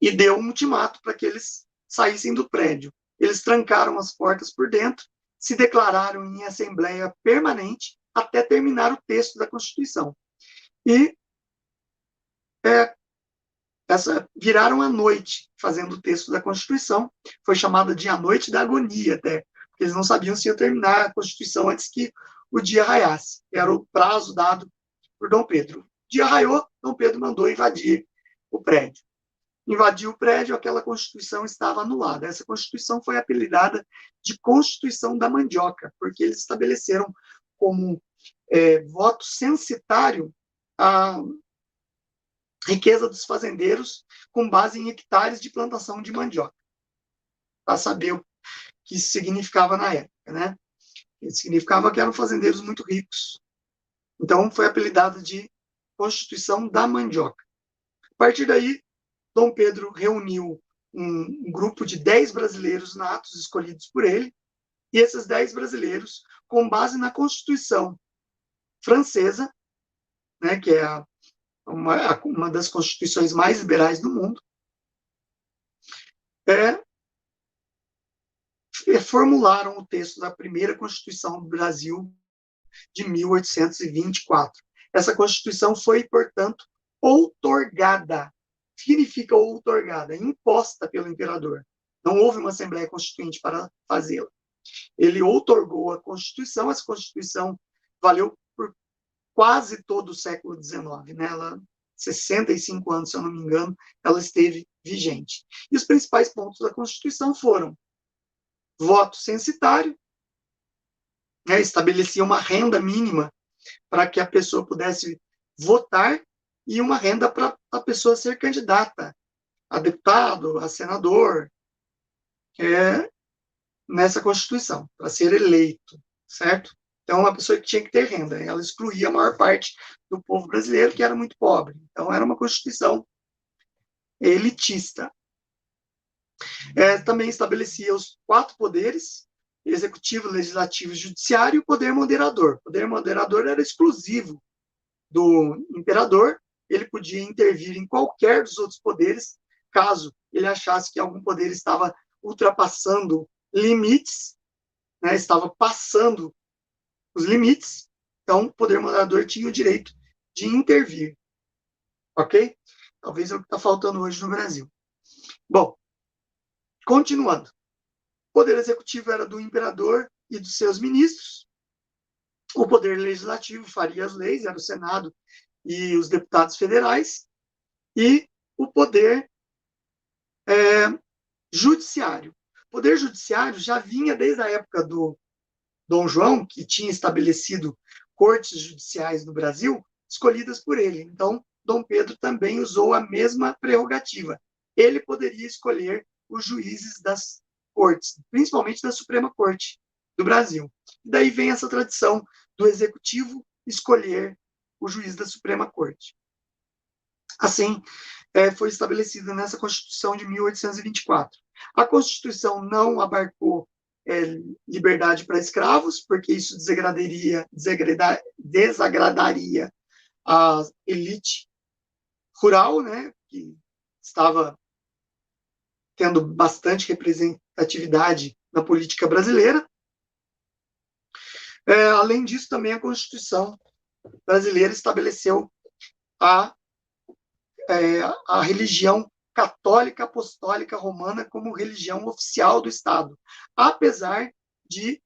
e deu um ultimato para que eles saíssem do prédio. Eles trancaram as portas por dentro, se declararam em Assembleia Permanente até terminar o texto da Constituição. E viraram a noite fazendo o texto da Constituição, foi chamada de a Noite da Agonia até, porque eles não sabiam se ia terminar a Constituição antes que o dia raiasse, era o prazo dado por Dom Pedro. O dia raiou, Dom Pedro mandou invadir o prédio. Invadiu o prédio, aquela Constituição estava anulada. Essa Constituição foi apelidada de Constituição da Mandioca, porque eles estabeleceram como voto censitário a riqueza dos fazendeiros com base em hectares de plantação de mandioca, para saber o que isso significava na época, né? Isso significava que eram fazendeiros muito ricos. Então, foi apelidado de Constituição da Mandioca. A partir daí, Dom Pedro reuniu um grupo de 10 brasileiros natos escolhidos por ele, e esses 10 brasileiros, com base na Constituição francesa, né, que é uma das constituições mais liberais do mundo, formularam o texto da primeira Constituição do Brasil de 1824. Essa Constituição foi, portanto, outorgada. Significa outorgada, imposta pelo imperador. Não houve uma Assembleia Constituinte para fazê-la. Ele outorgou a Constituição, essa Constituição valeu por quase todo o século XIX, né? Ela, 65 anos, se eu não me engano, ela esteve vigente. E os principais pontos da Constituição foram voto censitário, né? Estabelecia uma renda mínima para que a pessoa pudesse votar e uma renda para a pessoa ser candidata a deputado, a senador, nessa Constituição, para ser eleito, certo? Então, uma pessoa que tinha que ter renda, ela excluía a maior parte do povo brasileiro, que era muito pobre. Então, era uma Constituição elitista. Também estabelecia os 4 poderes, executivo, legislativo e judiciário, e o poder moderador. O poder moderador era exclusivo do imperador, ele podia intervir em qualquer dos outros poderes, caso ele achasse que algum poder estava ultrapassando limites, né, estava passando os limites, então o poder moderador tinha o direito de intervir. Ok? Talvez é o que está faltando hoje no Brasil. Bom, continuando. O poder executivo era do imperador e dos seus ministros. O poder legislativo faria as leis, era o Senado e os deputados federais. E o poder judiciário. O poder judiciário já vinha desde a época do Dom João, que tinha estabelecido cortes judiciais no Brasil, escolhidas por ele. Então, Dom Pedro também usou a mesma prerrogativa. Ele poderia escolher os juízes das cortes, principalmente da Suprema Corte do Brasil. Daí vem essa tradição do executivo escolher o juiz da Suprema Corte. Assim, foi estabelecida nessa Constituição de 1824. A Constituição não abarcou liberdade para escravos, porque isso desagradaria a elite rural, né, que estava tendo bastante representatividade na política brasileira. Além disso, também a Constituição brasileira estabeleceu a, a religião católica apostólica romana como religião oficial do Estado, apesar de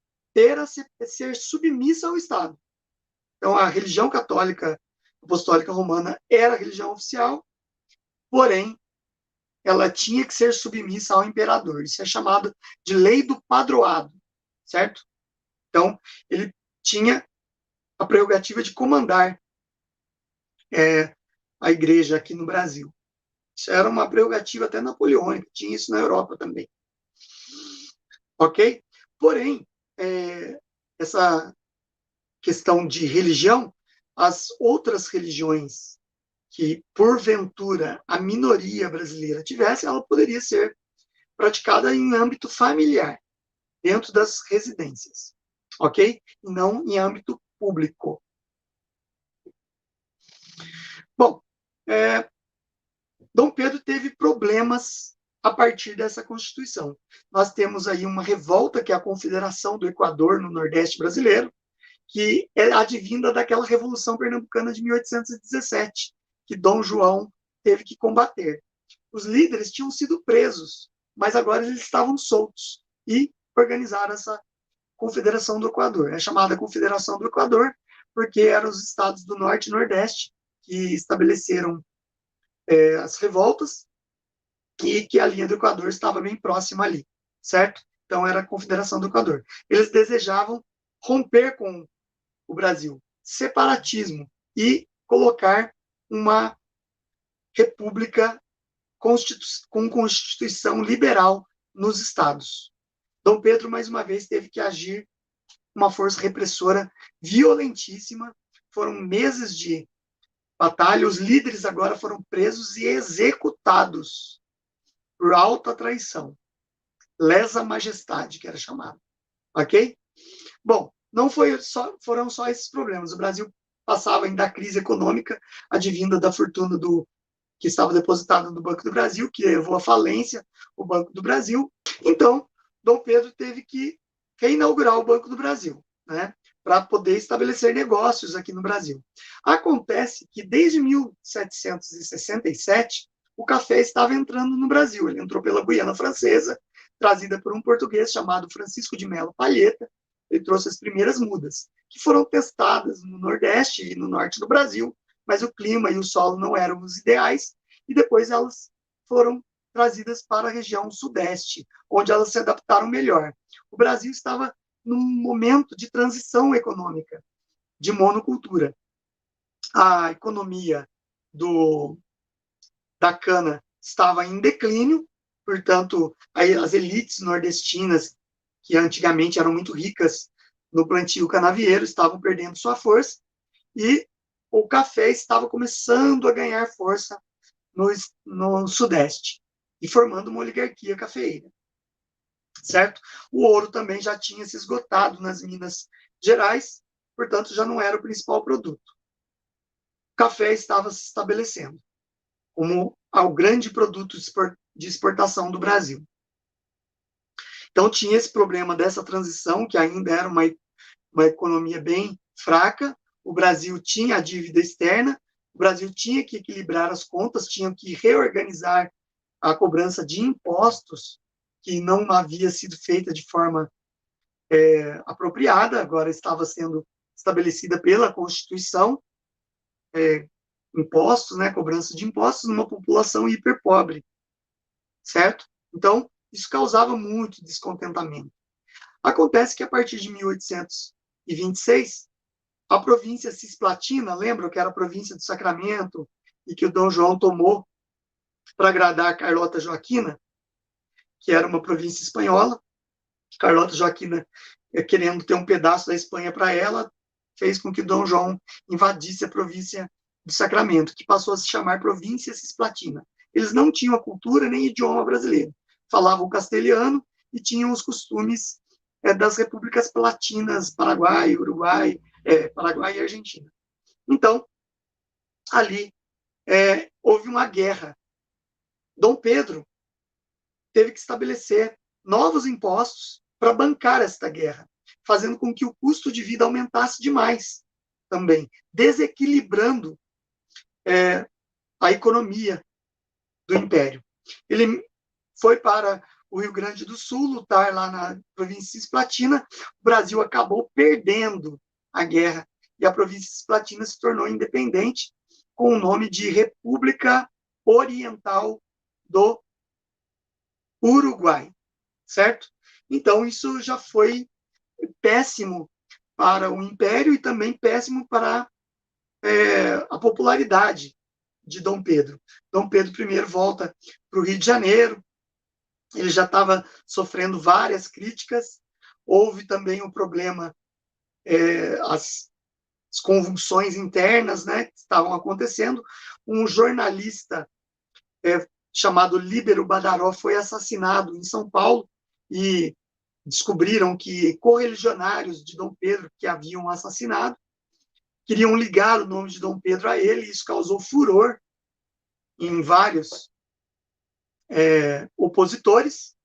ser submissa ao Estado. Então, a religião católica apostólica romana era a religião oficial, porém, ela tinha que ser submissa ao imperador. Isso é chamado de lei do padroado, certo? Então, ele tinha a prerrogativa de comandar a igreja aqui no Brasil. Isso era uma prerrogativa até napoleônica, tinha isso na Europa também. Ok? Porém, essa questão de religião, as outras religiões que, porventura, a minoria brasileira tivesse, ela poderia ser praticada em âmbito familiar, dentro das residências, ok? E não em âmbito público. Bom, Dom Pedro teve problemas a partir dessa Constituição. Nós temos aí uma revolta, que é a Confederação do Equador no Nordeste brasileiro, que é advinda daquela Revolução Pernambucana de 1817, que Dom João teve que combater. Os líderes tinham sido presos, mas agora eles estavam soltos e organizaram essa Confederação do Equador. É chamada Confederação do Equador porque eram os estados do Norte e Nordeste que estabeleceram as revoltas e que a linha do Equador estava bem próxima ali, certo? Então era a Confederação do Equador. Eles desejavam romper com o Brasil, separatismo, e colocar uma república com constituição liberal nos estados. Dom Pedro, mais uma vez, teve que agir uma força repressora violentíssima. Foram meses de batalha. Os líderes agora foram presos e executados por alta traição. Lesa majestade, que era chamado. Ok? Bom, não foram só esses problemas. O Brasil passava ainda a crise econômica, advinda da fortuna que estava depositada no Banco do Brasil, que levou à falência o Banco do Brasil. Então, Dom Pedro teve que reinaugurar o Banco do Brasil, né, para poder estabelecer negócios aqui no Brasil. Acontece que, desde 1767, o café estava entrando no Brasil. Ele entrou pela Guiana Francesa, trazida por um português chamado Francisco de Melo Palheta. Ele trouxe as primeiras mudas, que foram testadas no Nordeste e no Norte do Brasil, mas o clima e o solo não eram os ideais, e depois elas foram trazidas para a região Sudeste, onde elas se adaptaram melhor. O Brasil estava num momento de transição econômica, de monocultura. A economia da cana estava em declínio, portanto, as elites nordestinas, que antigamente eram muito ricas no plantio canavieiro, estavam perdendo sua força, e o café estava começando a ganhar força no Sudeste, e formando uma oligarquia cafeeira, certo? O ouro também já tinha se esgotado nas Minas Gerais, portanto, já não era o principal produto. O café estava se estabelecendo como o grande produto de exportação do Brasil. Então, tinha esse problema dessa transição, que ainda era uma economia bem fraca. O Brasil tinha a dívida externa, o Brasil tinha que equilibrar as contas, tinha que reorganizar a cobrança de impostos, que não havia sido feita de forma apropriada, agora estava sendo estabelecida pela Constituição, impostos, né, cobrança de impostos numa população hiperpobre, certo? Então, isso causava muito descontentamento. Acontece que, a partir de 1826, a província cisplatina, lembram que era a província do Sacramento, e que o Dom João tomou para agradar Carlota Joaquina, que era uma província espanhola. Carlota Joaquina, querendo ter um pedaço da Espanha para ela, fez com que Dom João invadisse a província do Sacramento, que passou a se chamar província cisplatina. Eles não tinham a cultura nem idioma brasileiro. Falavam castelhano e tinham os costumes das repúblicas latinas, Paraguai, Uruguai, Paraguai e Argentina. Então, ali houve uma guerra. Dom Pedro teve que estabelecer novos impostos para bancar esta guerra, fazendo com que o custo de vida aumentasse demais também, desequilibrando a economia do Império. Ele foi para o Rio Grande do Sul lutar lá na província Cisplatina. O Brasil acabou perdendo a guerra e a província Cisplatina se tornou independente com o nome de República Oriental do Uruguai, certo? Então, isso já foi péssimo para o Império e também péssimo para a popularidade de Dom Pedro. Dom Pedro I volta para o Rio de Janeiro, ele já estava sofrendo várias críticas, houve também o problema, as convulsões internas, né, que estavam acontecendo. Um jornalista chamado Líbero Badaró foi assassinado em São Paulo e descobriram que correligionários de Dom Pedro que haviam assassinado queriam ligar o nome de Dom Pedro a ele, e isso causou furor em vários opositores.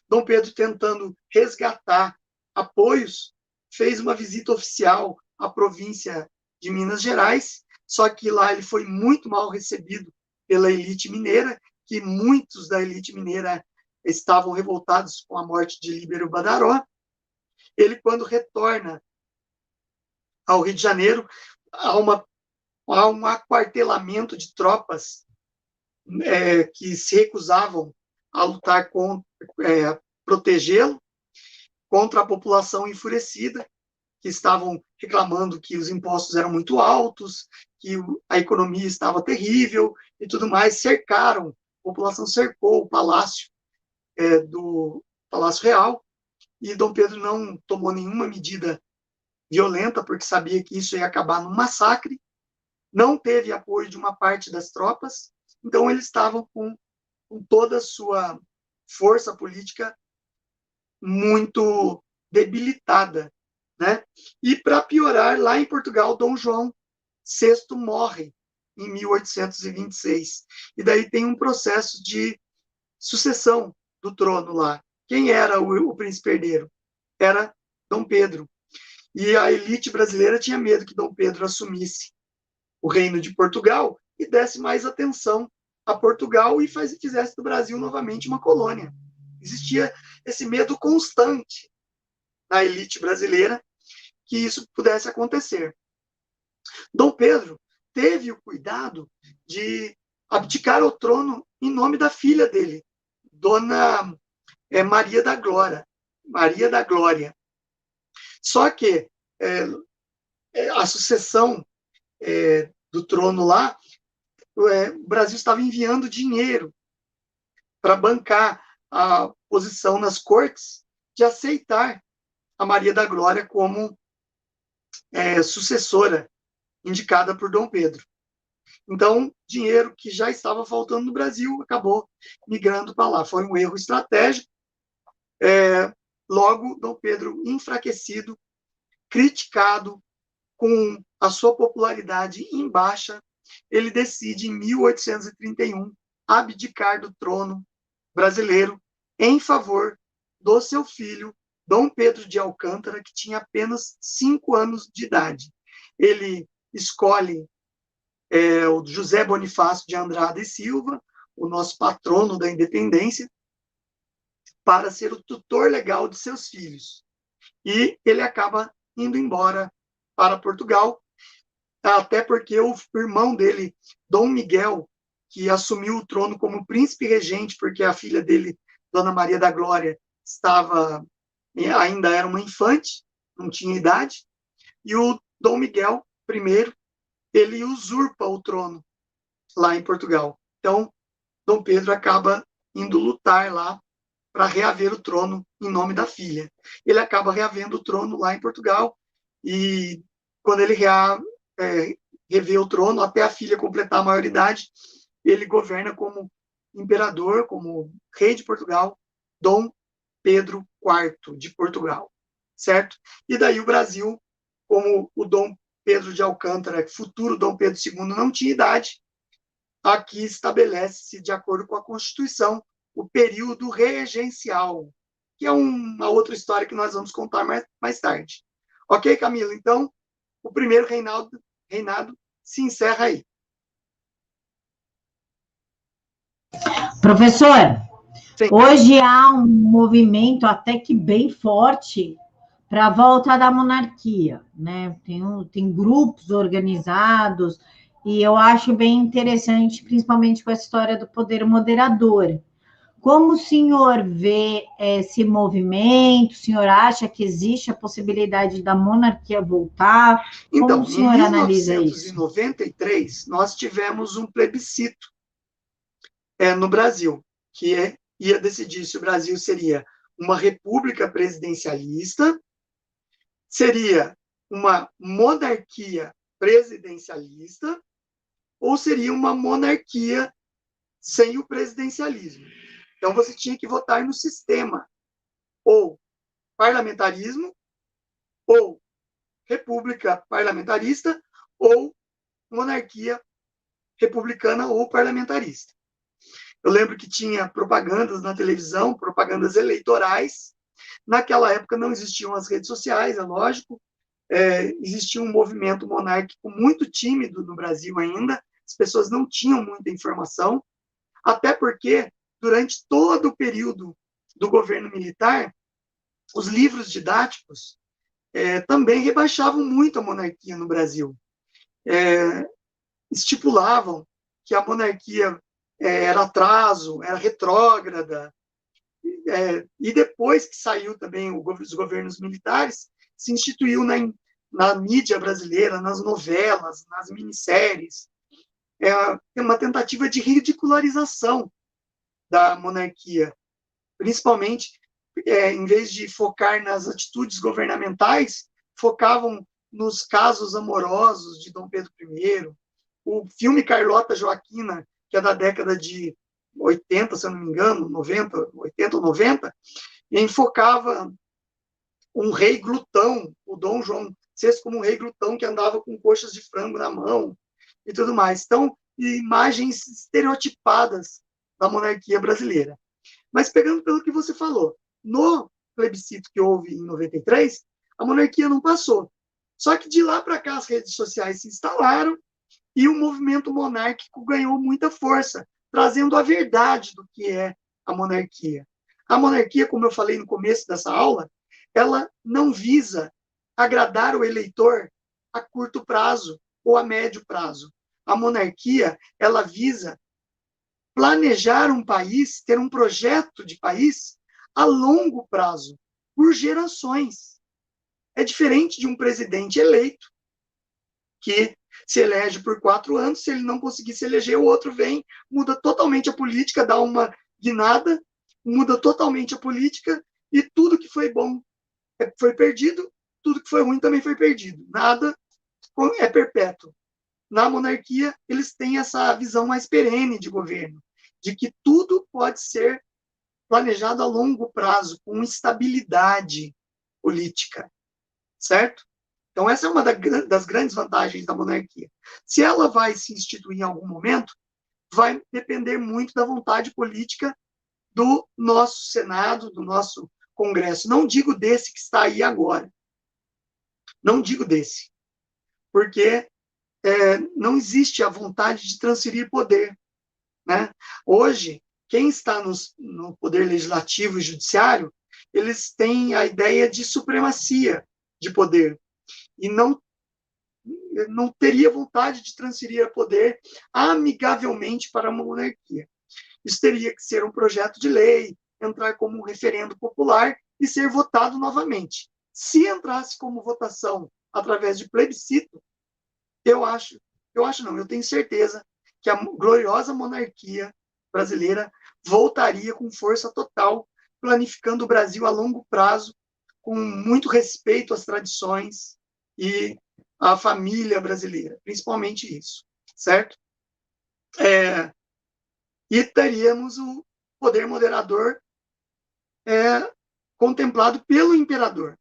Dom Pedro, tentando resgatar apoios, fez uma visita oficial à província de Minas Gerais, só que lá ele foi muito mal recebido pela elite mineira, que muitos da elite mineira estavam revoltados com a morte de Líbero Badaró. Ele, quando retorna ao Rio de Janeiro, há um aquartelamento de tropas que se recusavam a lutar contra, protegê-lo contra a população enfurecida, que estavam reclamando que os impostos eram muito altos, que a economia estava terrível e tudo mais. Cercaram, a população cercou o palácio do Palácio Real, e Dom Pedro não tomou nenhuma medida violenta, porque sabia que isso ia acabar num massacre. Não teve apoio de uma parte das tropas, então eles estavam com toda a sua força política muito debilitada, né? E para piorar, lá em Portugal, Dom João VI morre em 1826. E daí tem um processo de sucessão do trono lá. Quem era o príncipe herdeiro? Era Dom Pedro. E a elite brasileira tinha medo que Dom Pedro assumisse o reino de Portugal e desse mais atenção a Portugal e fizesse do Brasil novamente uma colônia. Existia esse medo constante na elite brasileira que isso pudesse acontecer. Dom Pedro teve o cuidado de abdicar o trono em nome da filha dele, Dona Maria da Glória. Maria da Glória. Só que a sucessão do trono lá, o Brasil estava enviando dinheiro para bancar a posição nas cortes de aceitar a Maria da Glória como sucessora indicada por Dom Pedro. Então, dinheiro que já estava faltando no Brasil acabou migrando para lá. Foi um erro estratégico. Logo, Dom Pedro, enfraquecido, criticado, com a sua popularidade em baixa, ele decide, em 1831, abdicar do trono brasileiro em favor do seu filho, Dom Pedro de Alcântara, que tinha apenas 5 anos de idade. Ele escolhe o José Bonifácio de Andrada e Silva, o nosso patrono da independência, para ser o tutor legal de seus filhos. E ele acaba indo embora para Portugal, até porque o irmão dele, Dom Miguel, que assumiu o trono como príncipe regente, porque a filha dele, Dona Maria da Glória, ainda era uma infante, não tinha idade, e o Dom Miguel I, ele usurpa o trono lá em Portugal. Então, Dom Pedro acaba indo lutar lá para reaver o trono em nome da filha. Ele acaba reavendo o trono lá em Portugal, e quando ele revê o trono, até a filha completar a maioridade, ele governa como imperador, como rei de Portugal, Dom Pedro IV de Portugal. certo? E daí o Brasil, como o Dom Pedro de Alcântara, futuro Dom Pedro II, não tinha idade, aqui estabelece-se, de acordo com a Constituição, o período regencial, que é uma outra história que nós vamos contar mais tarde. Ok, Camila? Então, o primeiro reinado se encerra aí. Professor, Sim. hoje há um movimento até que bem forte para a volta da monarquia, né? Tem grupos organizados e eu acho bem interessante, principalmente com a história do poder moderador. Como o senhor vê esse movimento? O senhor acha que existe a possibilidade da monarquia voltar? Como o Então, em senhor analisa isso? 1993, nós tivemos um plebiscito no Brasil, que ia decidir se o Brasil seria uma república presidencialista, seria uma monarquia presidencialista ou seria uma monarquia sem o presidencialismo. Então, você tinha que votar no sistema, ou parlamentarismo, ou república parlamentarista, ou monarquia republicana ou parlamentarista. Eu lembro que tinha propagandas na televisão, propagandas eleitorais. Naquela época não existiam as redes sociais, é lógico. Existia um movimento monárquico muito tímido no Brasil ainda. As pessoas não tinham muita informação, até porque, durante todo o período do governo militar, os livros didáticos também rebaixavam muito a monarquia no Brasil. Estipulavam que a monarquia era atraso, era retrógrada, e depois que saiu também os governos militares, se instituiu na mídia brasileira, nas novelas, nas minisséries, uma tentativa de ridicularização da monarquia, principalmente, em vez de focar nas atitudes governamentais, focavam nos casos amorosos de Dom Pedro I. O filme Carlota Joaquina, que é da década de 80, se eu não me engano, 90, 80 ou 90, enfocava um rei glutão, o Dom João VI como um rei glutão que andava com coxas de frango na mão e tudo mais. Então, imagens estereotipadas da monarquia brasileira. Mas pegando pelo que você falou, no plebiscito que houve em 93, a monarquia não passou. Só que de lá para cá as redes sociais se instalaram e o movimento monárquico ganhou muita força, trazendo a verdade do que é a monarquia. A monarquia, como eu falei no começo dessa aula, ela não visa agradar o eleitor a curto prazo ou a médio prazo. A monarquia, ela visa planejar um país, ter um projeto de país a longo prazo, por gerações. É diferente de um presidente eleito, que se elege por 4 anos, se ele não conseguir se eleger, o outro vem, muda totalmente a política, dá uma guinada, muda totalmente a política, e tudo que foi bom foi perdido, tudo que foi ruim também foi perdido. Nada é perpétuo. Na monarquia, eles têm essa visão mais perene de governo, de que tudo pode ser planejado a longo prazo, com estabilidade política, certo? Então, essa é uma das grandes vantagens da monarquia. Se ela vai se instituir em algum momento, vai depender muito da vontade política do nosso Senado, do nosso Congresso. Não digo desse que está aí agora. Não digo desse. Porque não existe a vontade de transferir poder. Né? Hoje, quem está no poder legislativo e judiciário, eles têm a ideia de supremacia de poder. E não teria vontade de transferir o poder amigavelmente para uma monarquia. Isso teria que ser um projeto de lei, entrar como um referendo popular e ser votado novamente. Se entrasse como votação através de plebiscito, eu tenho certeza que a gloriosa monarquia brasileira voltaria com força total, planificando o Brasil a longo prazo, com muito respeito às tradições e à família brasileira, principalmente isso, certo? E teríamos o poder moderador contemplado pelo imperador.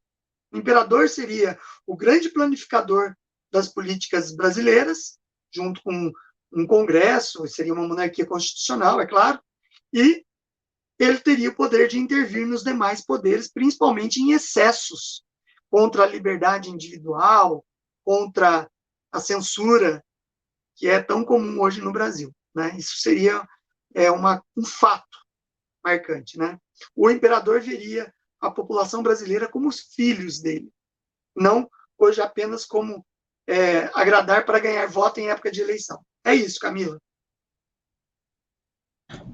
O imperador seria o grande planificador das políticas brasileiras, junto com um congresso, seria uma monarquia constitucional, é claro, e ele teria o poder de intervir nos demais poderes, principalmente em excessos contra a liberdade individual, contra a censura, que é tão comum hoje no Brasil, né? Isso seria um fato marcante, né? O imperador veria a população brasileira como os filhos dele, não hoje apenas como agradar para ganhar voto em época de eleição. É isso, Camila.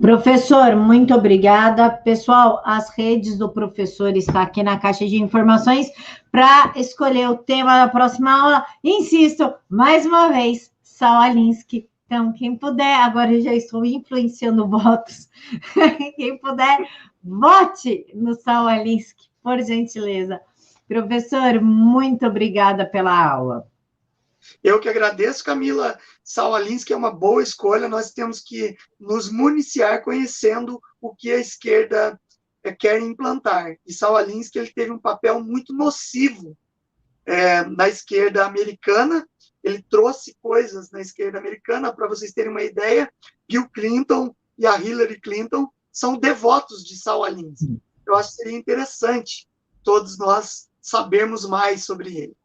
Professor, muito obrigada. Pessoal, as redes do professor estão aqui na caixa de informações para escolher o tema da próxima aula. Insisto, mais uma vez, Saul Alinsky. Então, quem puder, agora eu já estou influenciando votos. Quem puder, vote no Saul Alinsky, por gentileza. Professor, muito obrigada pela aula. Eu que agradeço, Camila. Saul Alinsky é uma boa escolha. Nós temos que nos municiar conhecendo o que a esquerda quer implantar. E Saul Alinsky ele teve um papel muito nocivo na esquerda americana. Ele trouxe coisas na esquerda americana, para vocês terem uma ideia. Bill Clinton e a Hillary Clinton são devotos de Saul Alinsky. Eu acho que seria interessante todos nós sabermos mais sobre ele.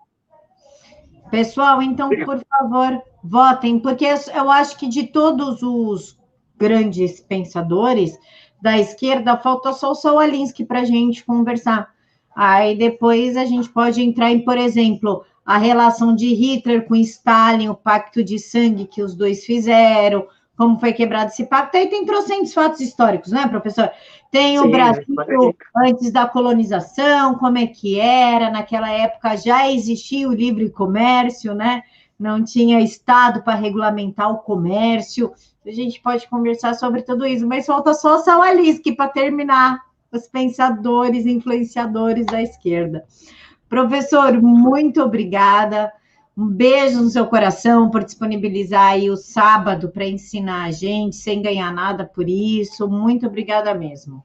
Pessoal, então, por favor, votem, porque eu acho que de todos os grandes pensadores da esquerda, falta só o Saul Alinsky para a gente conversar. Aí depois a gente pode entrar em, por exemplo, a relação de Hitler com Stalin, o pacto de sangue que os dois fizeram, como foi quebrado esse pacto. Aí tem trocentos fatos históricos, né, professor? Tem o Brasil antes da colonização, como é que era, naquela época já existia o livre comércio, né? Não tinha Estado para regulamentar o comércio. A gente pode conversar sobre tudo isso, mas falta só o Saul Alinsky para terminar os pensadores, influenciadores da esquerda. Professor, muito obrigada. Um beijo no seu coração por disponibilizar aí o sábado para ensinar a gente, sem ganhar nada por isso. Muito obrigada mesmo.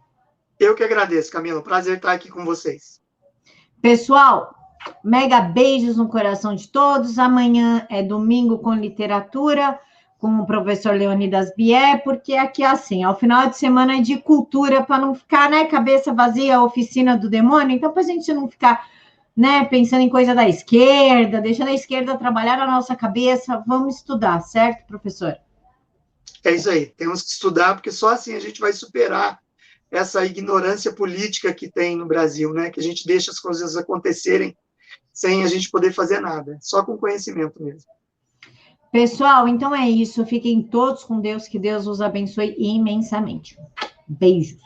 Eu que agradeço, Camila. Prazer estar aqui com vocês. Pessoal, mega beijos no coração de todos. Amanhã é domingo com literatura, com o professor Leonidas Bier, porque aqui é assim, ao final de semana é de cultura, para não ficar, né, cabeça vazia, a oficina do demônio. Então, para a gente não ficar, né, pensando em coisa da esquerda, deixando a esquerda trabalhar na nossa cabeça, vamos estudar, certo, professor? É isso aí, temos que estudar, porque só assim a gente vai superar essa ignorância política que tem no Brasil, né? Que a gente deixa as coisas acontecerem sem a gente poder fazer nada, só com conhecimento mesmo. Pessoal, então é isso. Fiquem todos com Deus, que Deus os abençoe imensamente. Beijos.